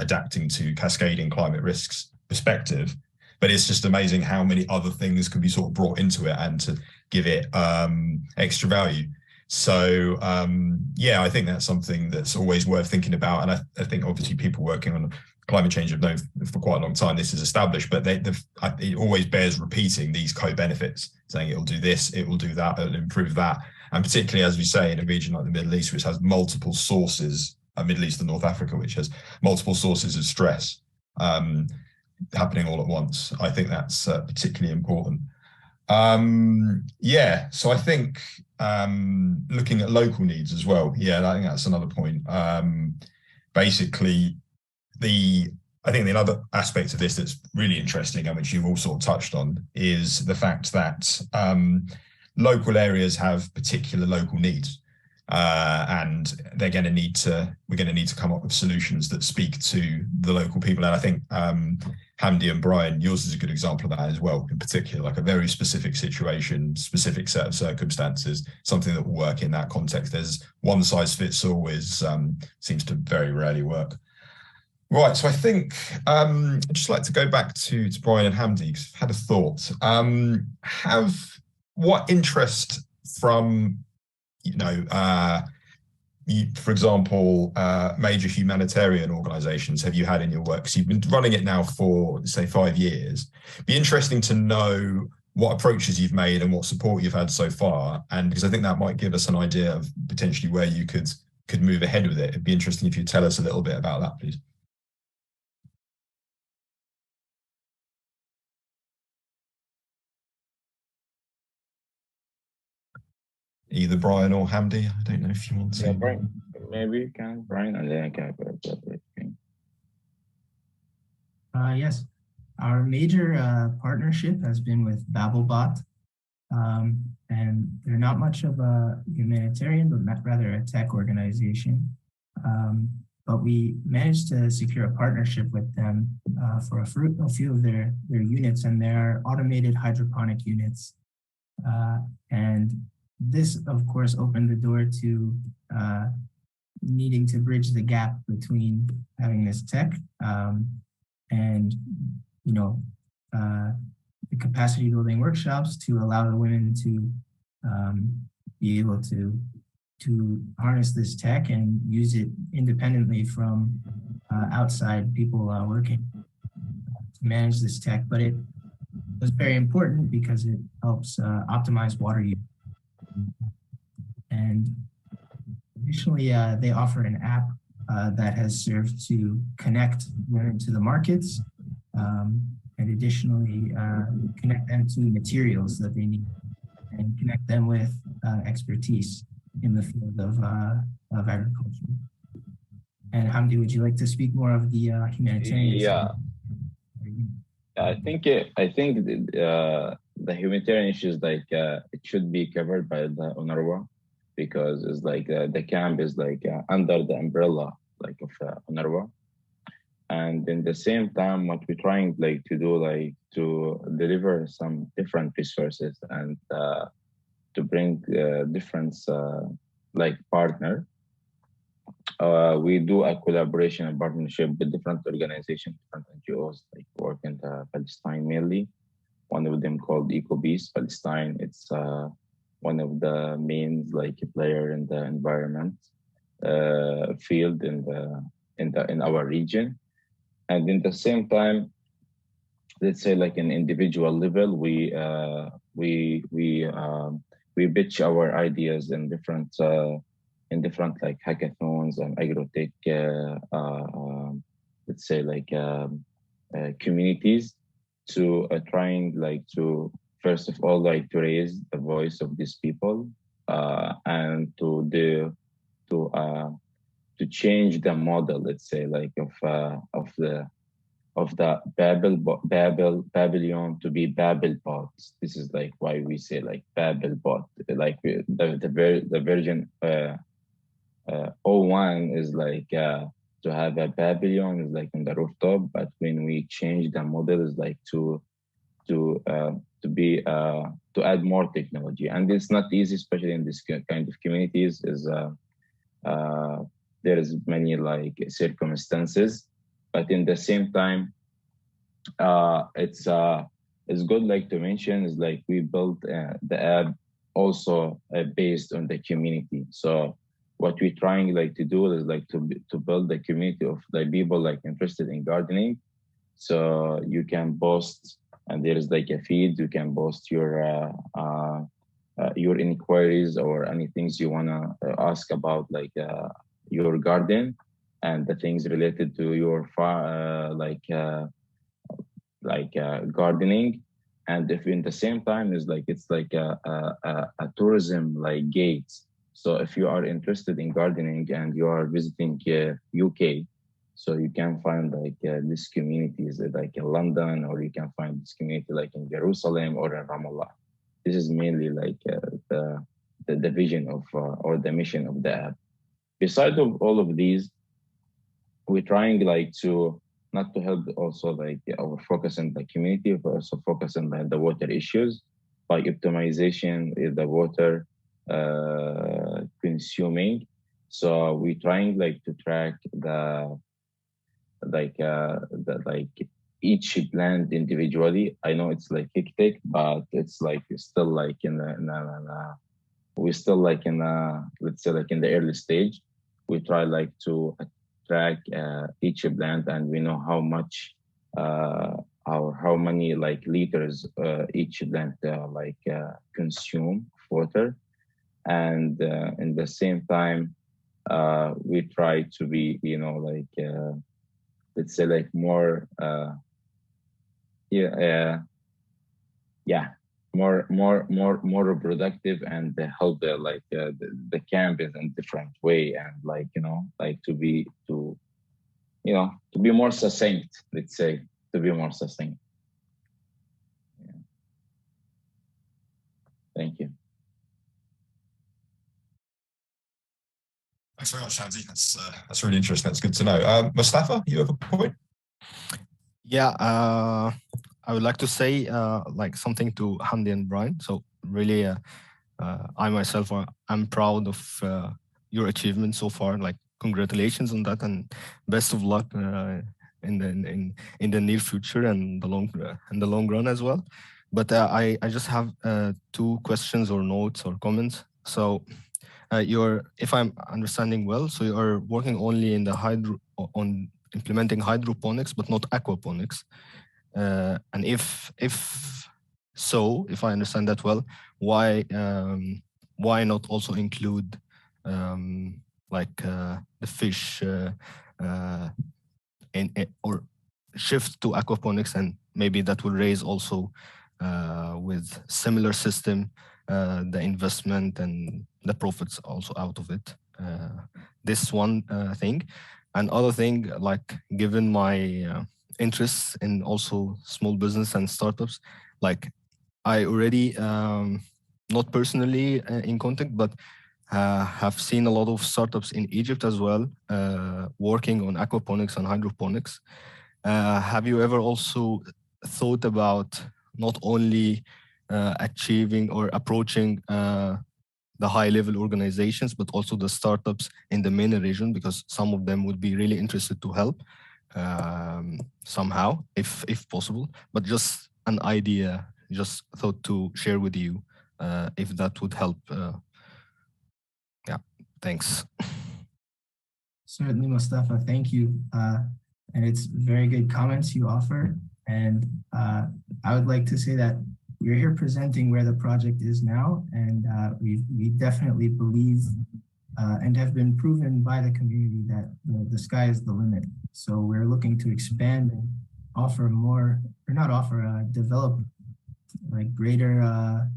adapting to cascading climate risks perspective. But it's just amazing how many other things can be sort of brought into it and to give it extra value. So, I think that's something that's always worth thinking about. And I think obviously people working on climate change have known for quite a long time this is established, but it always bears repeating these co-benefits, saying it will do this, it will do that, it'll improve that. And particularly, as we say, in a region like the Middle East, which has multiple sources, Middle East and North Africa, which has multiple sources of stress happening all at once. I think that's particularly important. So I think looking at local needs as well. I think that's another point. Basically, I think the other aspect of this that's really interesting, and which you've all sort of touched on, is the fact that local areas have particular local needs, and we're going to need to come up with solutions that speak to the local people. And I think Hamdi and Brian, yours is a good example of that as well. In particular, like a very specific situation, specific set of circumstances, something that will work in that context. There's one size fits all seems to very rarely work. Right, so I think I'd just like to go back to Brian and Hamdi, because I've had a thought. What interest from, for example, major humanitarian organizations have you had in your work? Because you've been running it now for, say, 5 years. It'd be interesting to know what approaches you've made and what support you've had so far. And because I think that might give us an idea of potentially where you could move ahead with it. It'd be interesting if you tell us a little bit about that, please. Either Brian or Hamdi. I don't know if you want to. Yeah, Brian. Maybe you can, Brian, and then I can. Yes, our major partnership has been with BabbleBot, and they're not much of a humanitarian, but rather a tech organization. But we managed to secure a partnership with them for a few of their units, and their automated hydroponic units. And this, of course, opened the door to needing to bridge the gap between having this tech and, the capacity building workshops to allow the women to be able to harness this tech and use it independently from outside people working to manage this tech. But it was very important because it helps optimize water use. And additionally, they offer an app that has served to connect women to the markets, and additionally connect them to materials that they need and connect them with expertise in the field of agriculture. And Hamdi, would you like to speak more of the humanitarian? Yeah, I think the humanitarian issues, it should be covered by the UNRWA, because it's the camp is under the umbrella of UNRWA. And in the same time, what we're trying to do to deliver some different resources and to bring different partner. We do a collaboration and partnership with different organizations, different NGOs work in Palestine mainly. One of them called EcoBeast Palestine. It's one of the main player in the environment field in our region. And in the same time, let's say an individual level, we pitch our ideas in different hackathons and agrotech let's say communities to trying to first of all to raise the voice of these people and to change the model, let's say of the Babylon to be Babelbot. This is why we say Babelbot. The version 01 is to have a Babylon is on the rooftop, but when we change the model is to add more technology, and it's not easy, especially in this kind of communities. Is there is many like circumstances, but in the same time, it's good like to mention is like we built the app also based on the community. So what we're trying like to do is like to build the community of the people like interested in gardening. So you can post, and there is like a feed. You can post your inquiries or any things you wanna ask about like your garden and the things related to your gardening. And if in the same time is like it's like a tourism like gate. So if you are interested in gardening and you are visiting UK, so you can find like these communities like in London, or you can find this community like in Jerusalem or in Ramallah. This is mainly like the vision of or the mission of the app. Besides of all of these, we're trying like to not to help also like our focus on the community, but also focus on the water issues by optimization is the water consuming. So we're trying like to track the each plant individually. I know it's like hectic, but it's like still like we're still like in let's say like in the early stage. We try like to track each plant, and we know how much or how many like liters each plant consume of water. And in the same time, we try to be, you know, like let's say like more more productive, and help the campus in different way, and like, you know, like to be more succinct, let's say, to be more succinct. Yeah. Thank you. Thanks very much, Shamsi. That's really interesting. That's good to know. Mustafa, you have a point? Yeah, I would like to say like something to Hamdi and Brian. So really, I myself, I'm proud of your achievement so far. Like, congratulations on that, and best of luck in the near future and the long run as well. But I just have 2 questions or notes or comments. So if I'm understanding well, so you are working only in the on implementing hydroponics, but not aquaponics. And if I understand that well, why not also include the fish or shift to aquaponics, and maybe that will raise also with similar system the investment and the profits also out of it. This one thing. And other thing, like, given my interests in also small business and startups, like I already, not personally in contact, but have seen a lot of startups in Egypt as well, working on aquaponics and hydroponics. Have you ever also thought about not only achieving or approaching the high-level organizations, but also the startups in the MENA region, because some of them would be really interested to help somehow, if possible. But just an idea, just thought to share with you if that would help. Yeah, thanks. Certainly, Mustafa, thank you. And it's very good comments you offer. And I would like to say that we're here presenting where the project is now, and we definitely believe and have been proven by the community that the sky is the limit. So we're looking to expand and offer more, or not offer, develop like greater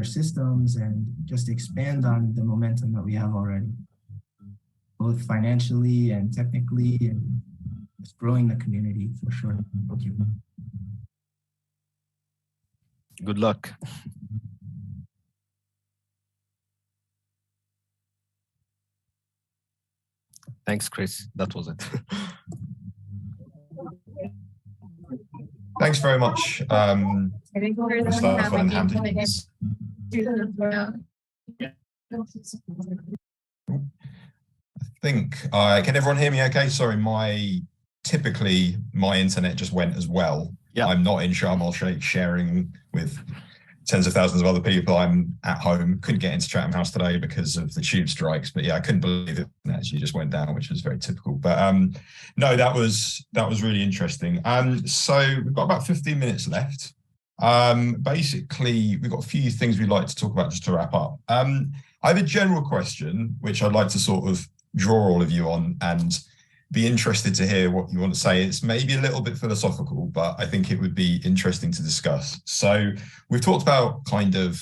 systems, and just expand on the momentum that we have already, both financially and technically, and just growing the community for sure. Thank you. Good luck. Thanks, Chris. That was it. Thanks very much, Mustafa and Hamdi. think, can everyone hear me okay? Sorry, typically my internet just went as well. Yeah. I'm not in Sharm el Sheikh sharing with tens of thousands of other people. I'm at home, couldn't get into Chatham House today because of the tube strikes, but yeah, I couldn't believe it actually just went down, which was very typical. But no, that was really interesting. So we've got about 15 minutes left. Basically, we've got a few things we'd like to talk about just to wrap up. I have a general question, which I'd like to sort of draw all of you on and be interested to hear what you want to say. It's maybe a little bit philosophical, but I think it would be interesting to discuss. So we've talked about kind of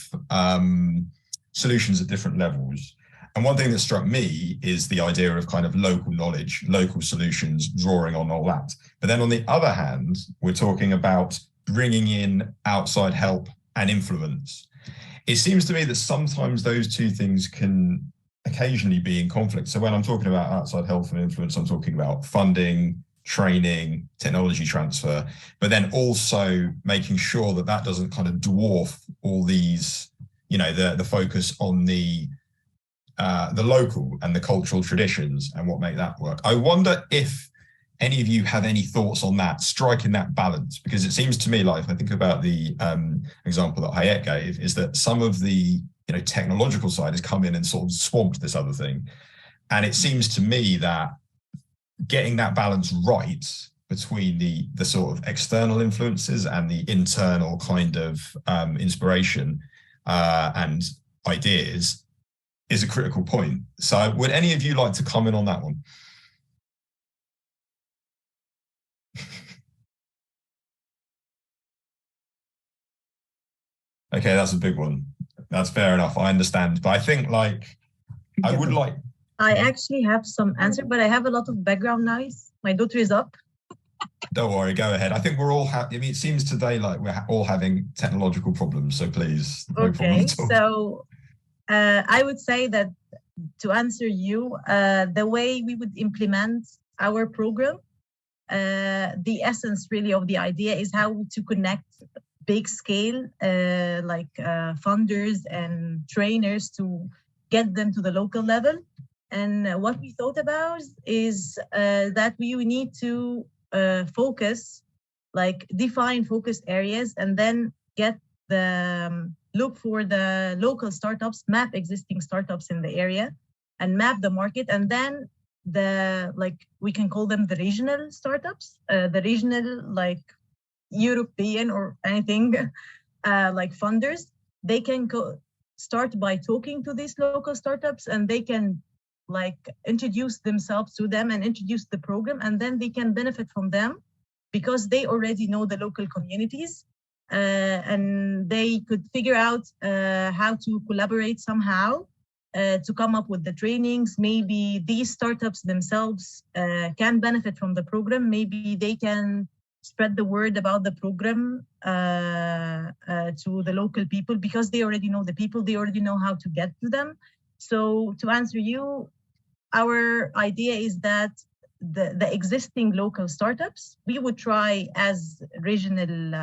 solutions at different levels. And one thing that struck me is the idea of kind of local knowledge, local solutions, drawing on all that. But then on the other hand, we're talking about bringing in outside help and influence. It seems to me that sometimes those two things can occasionally be in conflict. So when I'm talking about outside help and influence, I'm talking about funding, training, technology transfer, but then also making sure that that doesn't kind of dwarf all these, you know, the focus on the local and the cultural traditions and what make that work. I wonder if any of you have any thoughts on that, striking that balance, because it seems to me like, if I think about the example that Hayat gave, is that some of the technological side has come in and sort of swamped this other thing. And it seems to me that getting that balance right between the sort of external influences and the internal kind of inspiration and ideas is a critical point. So would any of you like to comment on that one? Okay, that's a big one. That's fair enough. I understand. But I think I actually have some answer, but I have a lot of background noise. My daughter is up. Don't worry, go ahead. I think we're all it seems today like we're all having technological problems, so please, no problem at all. So I would say that to answer you, the way we would implement our program, the essence really of the idea is how to connect big scale funders and trainers to get them to the local level. And what we thought about is that we need to focus, define focus areas, and then get look for the local startups, map existing startups in the area and map the market. And then we can call them the regional startups, the regional European or anything funders. They can start by talking to these local startups, and they can introduce themselves to them and introduce the program, and then they can benefit from them because they already know the local communities, and they could figure out how to collaborate somehow to come up with the trainings. Maybe these startups themselves can benefit from the program. Maybe they can spread the word about the program to the local people because they already know the people, they already know how to get to them. So to answer you, our idea is that the existing local startups, we would try as regional,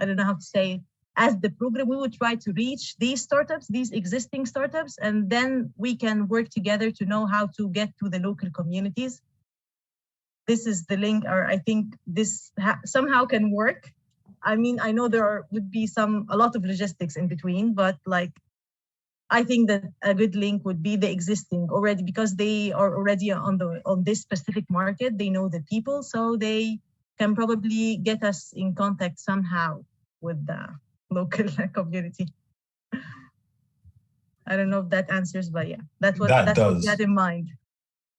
I don't know how to say it, as the program, we would try to reach these startups, these existing startups, and then we can work together to know how to get to the local communities. This is the link, or I think this somehow can work. I mean, I know there would be a lot of logistics in between, but I think that a good link would be the existing already, because they are already on this specific market. They know the people, so they can probably get us in contact somehow with the local community. I don't know if that answers, but yeah, that's what we had in mind.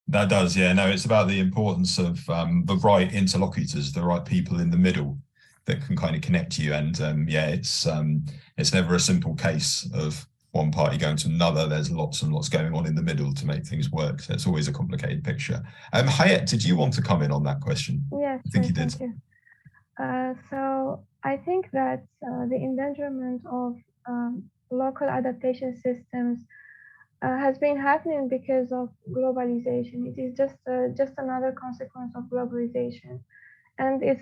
That does, yeah. No, it's about the importance of the right interlocutors, the right people in the middle that can kind of connect you. And yeah, it's never a simple case of one party going to another. There's lots and lots going on in the middle to make things work. So it's always a complicated picture. Hayat, did you want to come in on that question? Yes, I think you did. So I think that the endangerment of local adaptation systems has been happening because of globalization. It is just another consequence of globalization, and it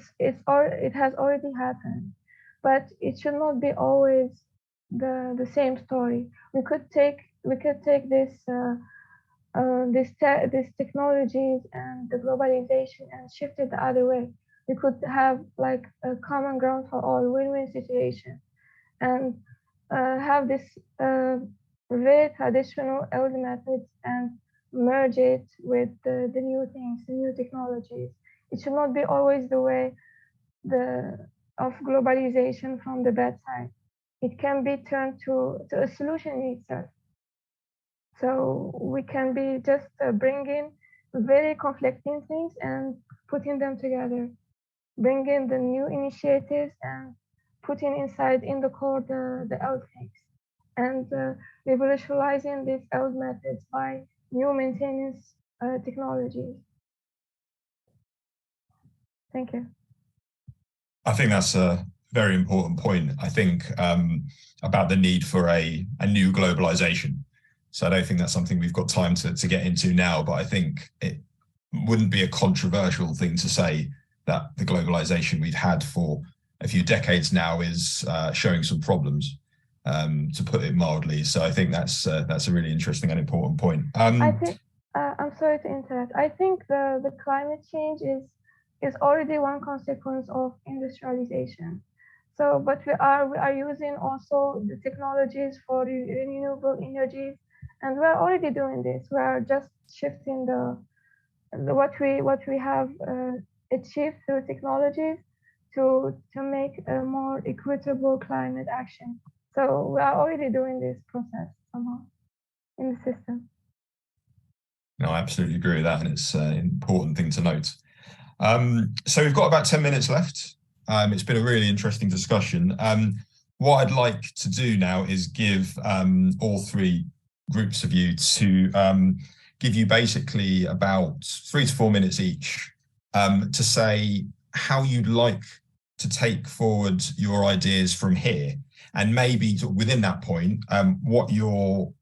has already happened. But it should not be always the same story. We could take this these technologies and the globalization and shift it the other way. We could have like a common ground for all, win-win situation, and have this very traditional old methods and merge it with the new things, the new technologies. It should not be always the way of globalization from the bad side. It can be turned to a solution in itself. So we can be just bringing very conflicting things and putting them together, bringing the new initiatives and putting inside in the core the old things, and revolutionizing these old methods by new maintenance technologies. Thank you. I think that's a very important point. I think about the need for a new globalization. So I don't think that's something we've got time to get into now, but I think it wouldn't be a controversial thing to say that the globalization we've had for a few decades now is showing some problems, to put it mildly. So I think that's a really interesting and important point. I think, I'm sorry to interrupt. I think the climate change is already one consequence of industrialization. So, but we are using also the technologies for renewable energies, and we are already doing this. We are just shifting what we have achieved through technologies to make a more equitable climate action. So we are already doing this process somehow in the system. No, I absolutely agree with that, and it's an important thing to note. So we've got about 10 minutes left. It's been a really interesting discussion. What I'd like to do now is give all three groups of you to give you basically about 3 to 4 minutes each to say how you'd like to take forward your ideas from here, and maybe within that point, what your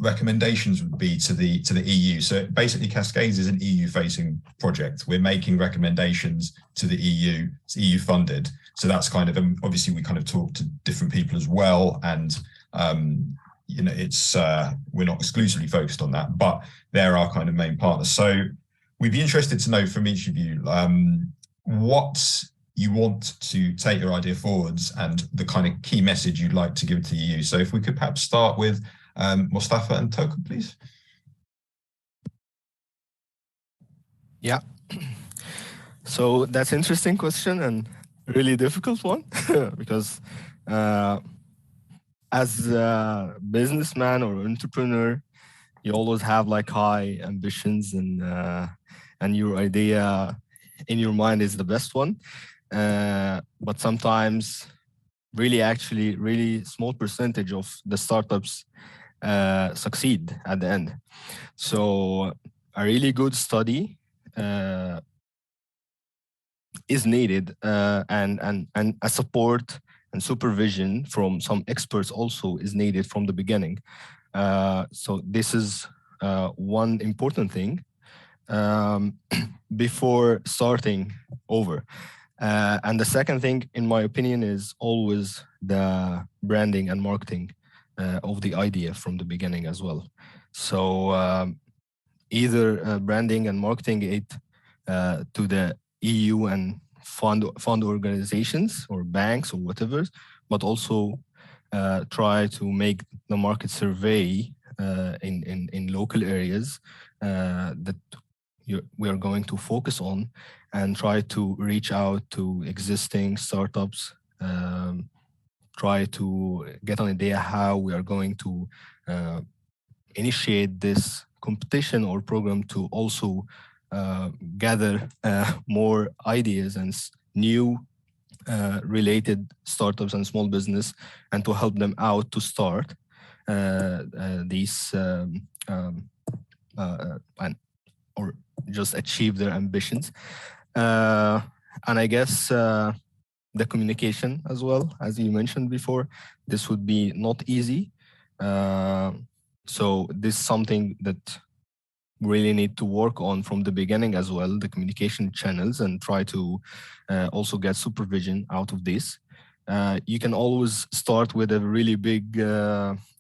recommendations would be to the EU. So basically, Cascades is an EU-facing project. We're making recommendations to the EU. It's EU-funded, so that's kind of obviously we kind of talk to different people as well, and you know, it's we're not exclusively focused on that, but they're our kind of main partners. So we'd be interested to know from each of you what you want to take your idea forwards and the kind of key message you'd like to give to the EU. So if we could perhaps start with Mustafa and Token, please. Yeah. So that's an interesting question and really difficult one because as a businessman or entrepreneur, you always have like high ambitions and your idea in your mind is the best one. But sometimes really small percentage of the startups succeed at the end. So a really good study is needed, and a support and supervision from some experts also is needed from the beginning. So this is one important thing before starting over. And the second thing, in my opinion, is always the branding and marketing of the idea from the beginning as well. So either branding and marketing it to the EU and fund organizations or banks or whatever, but also try to make the market survey in local areas that we are going to focus on, and try to reach out to existing startups, try to get an idea how we are going to initiate this competition or program to also gather more ideas and new related startups and small business, and to help them out to start these or just achieve their ambitions. And I guess the communication as well, as you mentioned before, this would be not easy. So this is something that really need to work on from the beginning as well, the communication channels, and try to also get supervision out of this. You can always start with a really big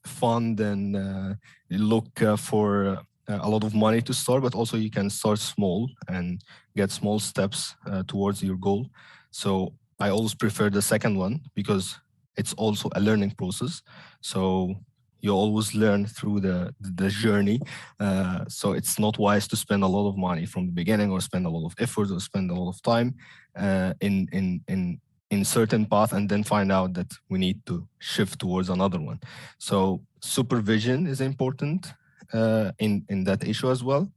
fund and look for a lot of money to start, but also you can start small and get small steps towards your goal. So I always prefer the second one because it's also a learning process. So you always learn through the journey. So it's not wise to spend a lot of money from the beginning, or spend a lot of effort, or spend a lot of time in certain path, and then find out that we need to shift towards another one. So supervision is important in that issue as well.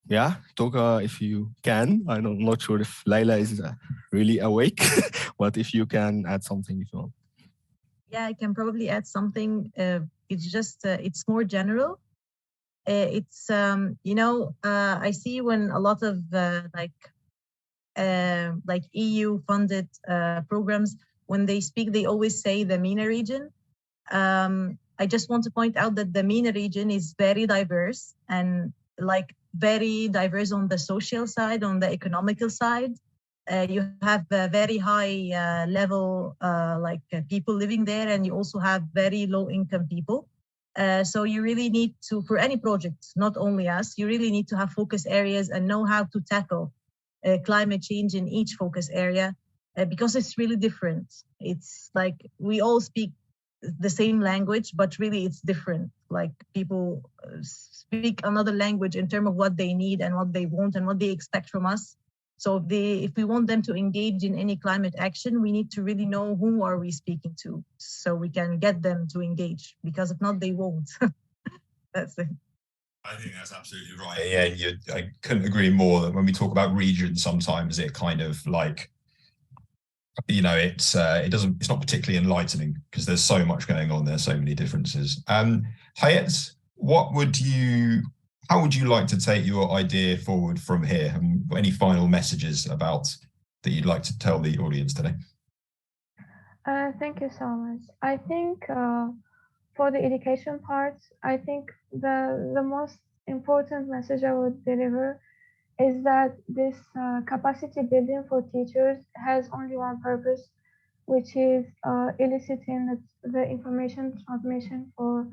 Yeah, Toga, if you can. I'm not sure if Laila is really awake, but if you can add something if you want. Yeah, I can probably add something. It's just, it's more general. It's, I see when a lot of like EU-funded programs, when they speak, they always say the MENA region. I just want to point out that the MENA region is very diverse, and like very diverse on the social side, on the economical side. You have a very high level people living there, and you also have very low income people. So you really need to, for any project, not only us, you really need to have focus areas and know how to tackle climate change in each focus area, because it's really different. It's like we all speak the same language, but really it's different. Like people speak another language in terms of what they need and what they want and what they expect from us. So if we want them to engage in any climate action, we need to really know who are we speaking to, so we can get them to engage, because if not, they won't. That's it. I think that's absolutely right. Yeah, I couldn't agree more that when we talk about regions, sometimes it kind of like, it's not particularly enlightening because there's so much going on. There's so many differences. Hayat, how would you like to take your idea forward from here? And any final messages that you'd like to tell the audience today? Thank you so much. I think for the education part, I think the most important message I would deliver is that this capacity building for teachers has only one purpose, which is eliciting the information transmission for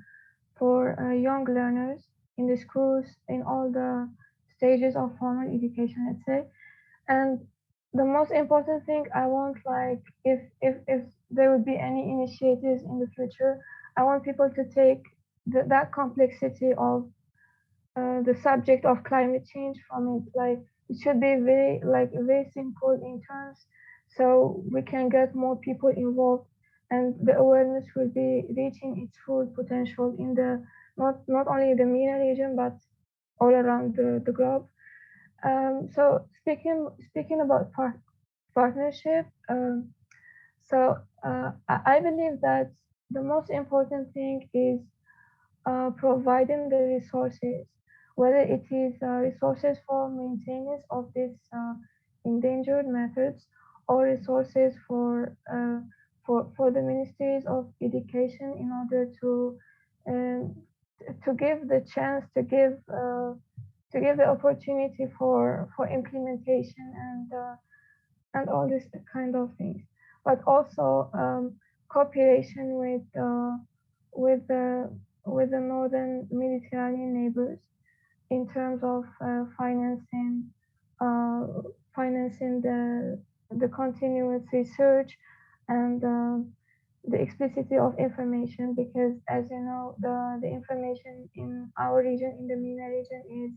young learners in the schools, in all the stages of formal education, let's say. And the most important thing I want, like, if there would be any initiatives in the future, I want people to take that complexity of the subject of climate change from it. Like, it should be very simple in terms, so we can get more people involved, and the awareness will be reaching its full potential in the not only the MENA region but all around the globe. So speaking about partnership, I believe that the most important thing is providing the resources, whether it is resources for maintenance of these endangered methods, or resources for the ministries of education, in order to give the chance, to give the opportunity for implementation and all this kind of things, but also cooperation with the northern Mediterranean neighbors in terms of financing the continuous research and the explicitity of information, because, as you know, the information in our region, in the MENA region, is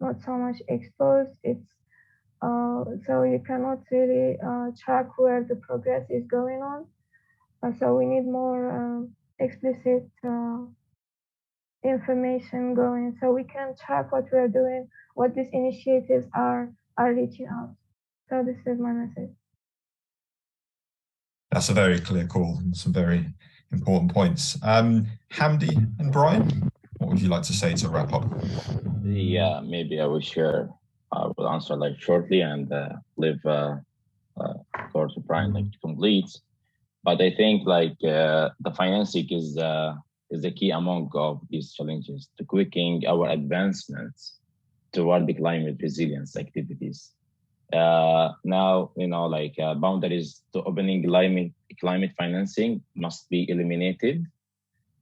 not so much exposed. It's so you cannot really track where the progress is going on. So we need more explicit information going, so we can track what we're doing, what these initiatives are reaching out. So this is my message. That's a very clear call and some very important points. Hamdi and Brian, what would you like to say to wrap up? Yeah, maybe I will share. I will answer like shortly and leave floor to Brian like to complete. But I think like the financing is the key among of these challenges to quicken our advancements toward the climate resilience activities. Now, boundaries to opening climate financing must be eliminated,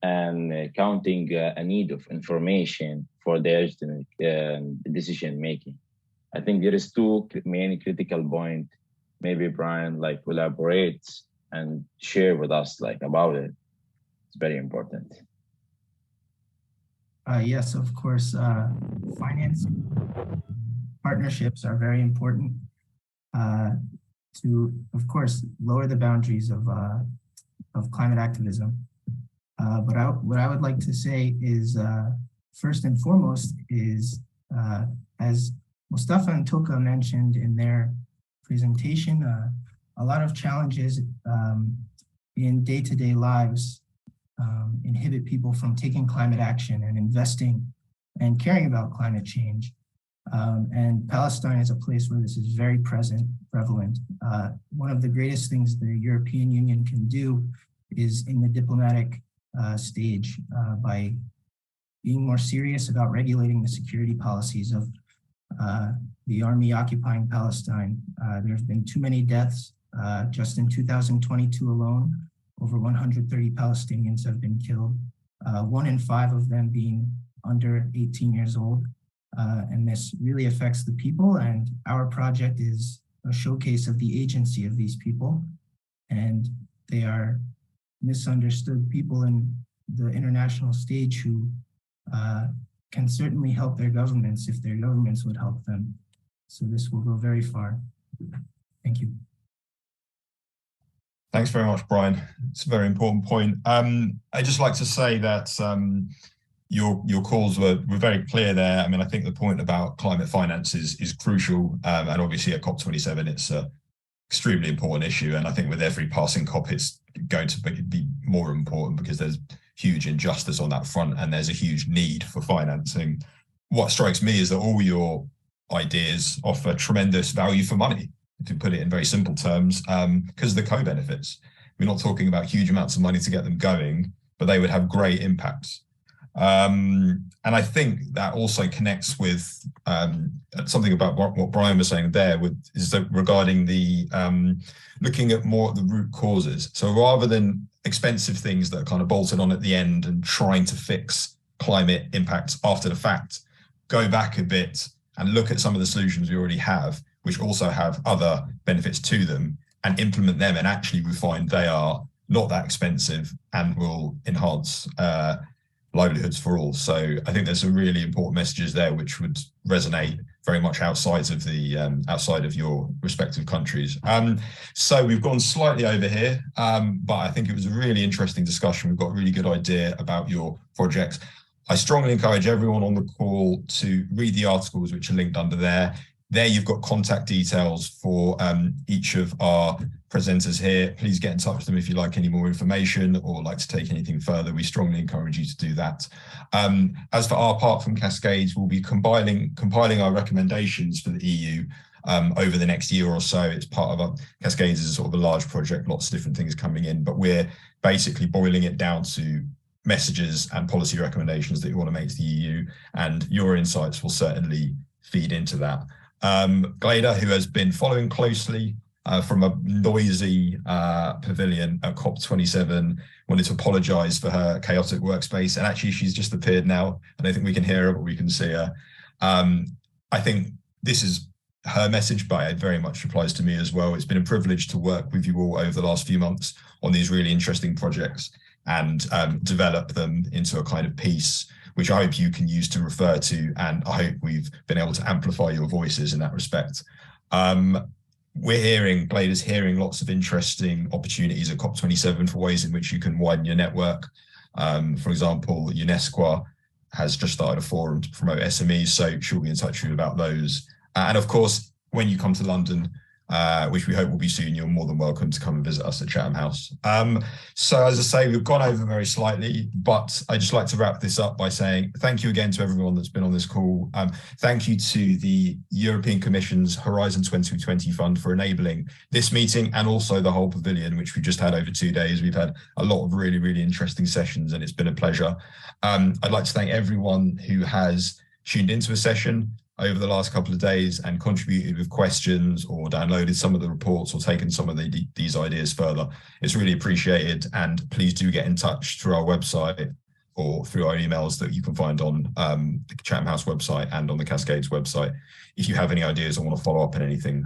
and counting a need of information for their decision making. I think there is two main critical points. Maybe Brian elaborates and share with us about it. It's very important. Yes, of course, financing partnerships are very important to, of course, lower the boundaries of climate activism. But what I would like to say is, first and foremost, is as Mustafa and Toka mentioned in their presentation, a lot of challenges in day-to-day lives inhibit people from taking climate action and investing and caring about climate change. And Palestine is a place where this is very prevalent. One of the greatest things the European Union can do is in the diplomatic stage by being more serious about regulating the security policies of the army occupying Palestine. There have been too many deaths. Just in 2022 alone, over 130 Palestinians have been killed, 1 in 5 of them being under 18 years old. And this really affects the people, and our project is a showcase of the agency of these people. And they are misunderstood people in the international stage who can certainly help their governments if their governments would help them. So this will go very far. Thank you. Thanks very much, Brian. It's a very important point. I'd just like to say that your calls were very clear there. I mean, I think the point about climate finance is crucial. And obviously at COP27, it's an extremely important issue. And I think with every passing COP, it's going to be more important because there's huge injustice on that front and there's a huge need for financing. What strikes me is that all your ideas offer tremendous value for money, to put it in very simple terms, because of the co-benefits. We're not talking about huge amounts of money to get them going, but they would have great impacts. And I think that also connects with something about what Brian was saying there, is that regarding the looking at more at the root causes. So rather than expensive things that are kind of bolted on at the end and trying to fix climate impacts after the fact, go back a bit and look at some of the solutions we already have, which also have other benefits to them, and implement them, and actually we find they are not that expensive and will enhance livelihoods for all. So I think there's some really important messages there which would resonate very much outside of your respective countries. So we've gone slightly over here, but I think it was a really interesting discussion. We've got a really good idea about your projects. I strongly encourage everyone on the call to read the articles which are linked under there. There you've got contact details for each of our presenters here. Please get in touch with them if you like any more information or like to take anything further. We strongly encourage you to do that. As for our part from Cascades, we'll be compiling our recommendations for the EU over the next year or so. It's part of Cascades is sort of a large project, lots of different things coming in, but we're basically boiling it down to messages and policy recommendations that you want to make to the EU, and your insights will certainly feed into that. Gleda, who has been following closely from a noisy pavilion at COP27, wanted to apologize for her chaotic workspace. And actually, she's just appeared now. I don't think we can hear her, but we can see her. I think this is her message, but it very much applies to me as well. It's been a privilege to work with you all over the last few months on these really interesting projects and develop them into a kind of piece which I hope you can use to refer to, and I hope we've been able to amplify your voices in that respect. Gleda's hearing lots of interesting opportunities at COP27 for ways in which you can widen your network. For example, UNESCO has just started a forum to promote SMEs, so she'll be in touch with you about those. And of course, when you come to London, which we hope will be soon, you're more than welcome to come and visit us at Chatham House. So as I say, we've gone over very slightly, but I'd just like to wrap this up by saying thank you again to everyone that's been on this call. Thank you to the European Commission's Horizon 2020 Fund for enabling this meeting and also the whole pavilion, which we've just had over 2 days. We've had a lot of really, really interesting sessions and it's been a pleasure. I'd like to thank everyone who has tuned into a session. over the last couple of days and contributed with questions or downloaded some of the reports or taken some of these ideas further. It's really appreciated, and please do get in touch through our website or through our emails that you can find on the Chatham House website and on the Cascades website if you have any ideas or want to follow up on anything.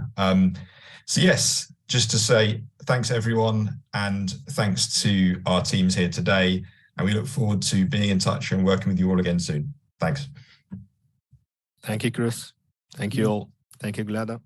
So yes, just to say thanks everyone, and thanks to our teams here today, and we look forward to being in touch and working with you all again soon. Thanks. Thank you, Chris. Thank you all. Thank you, Glada.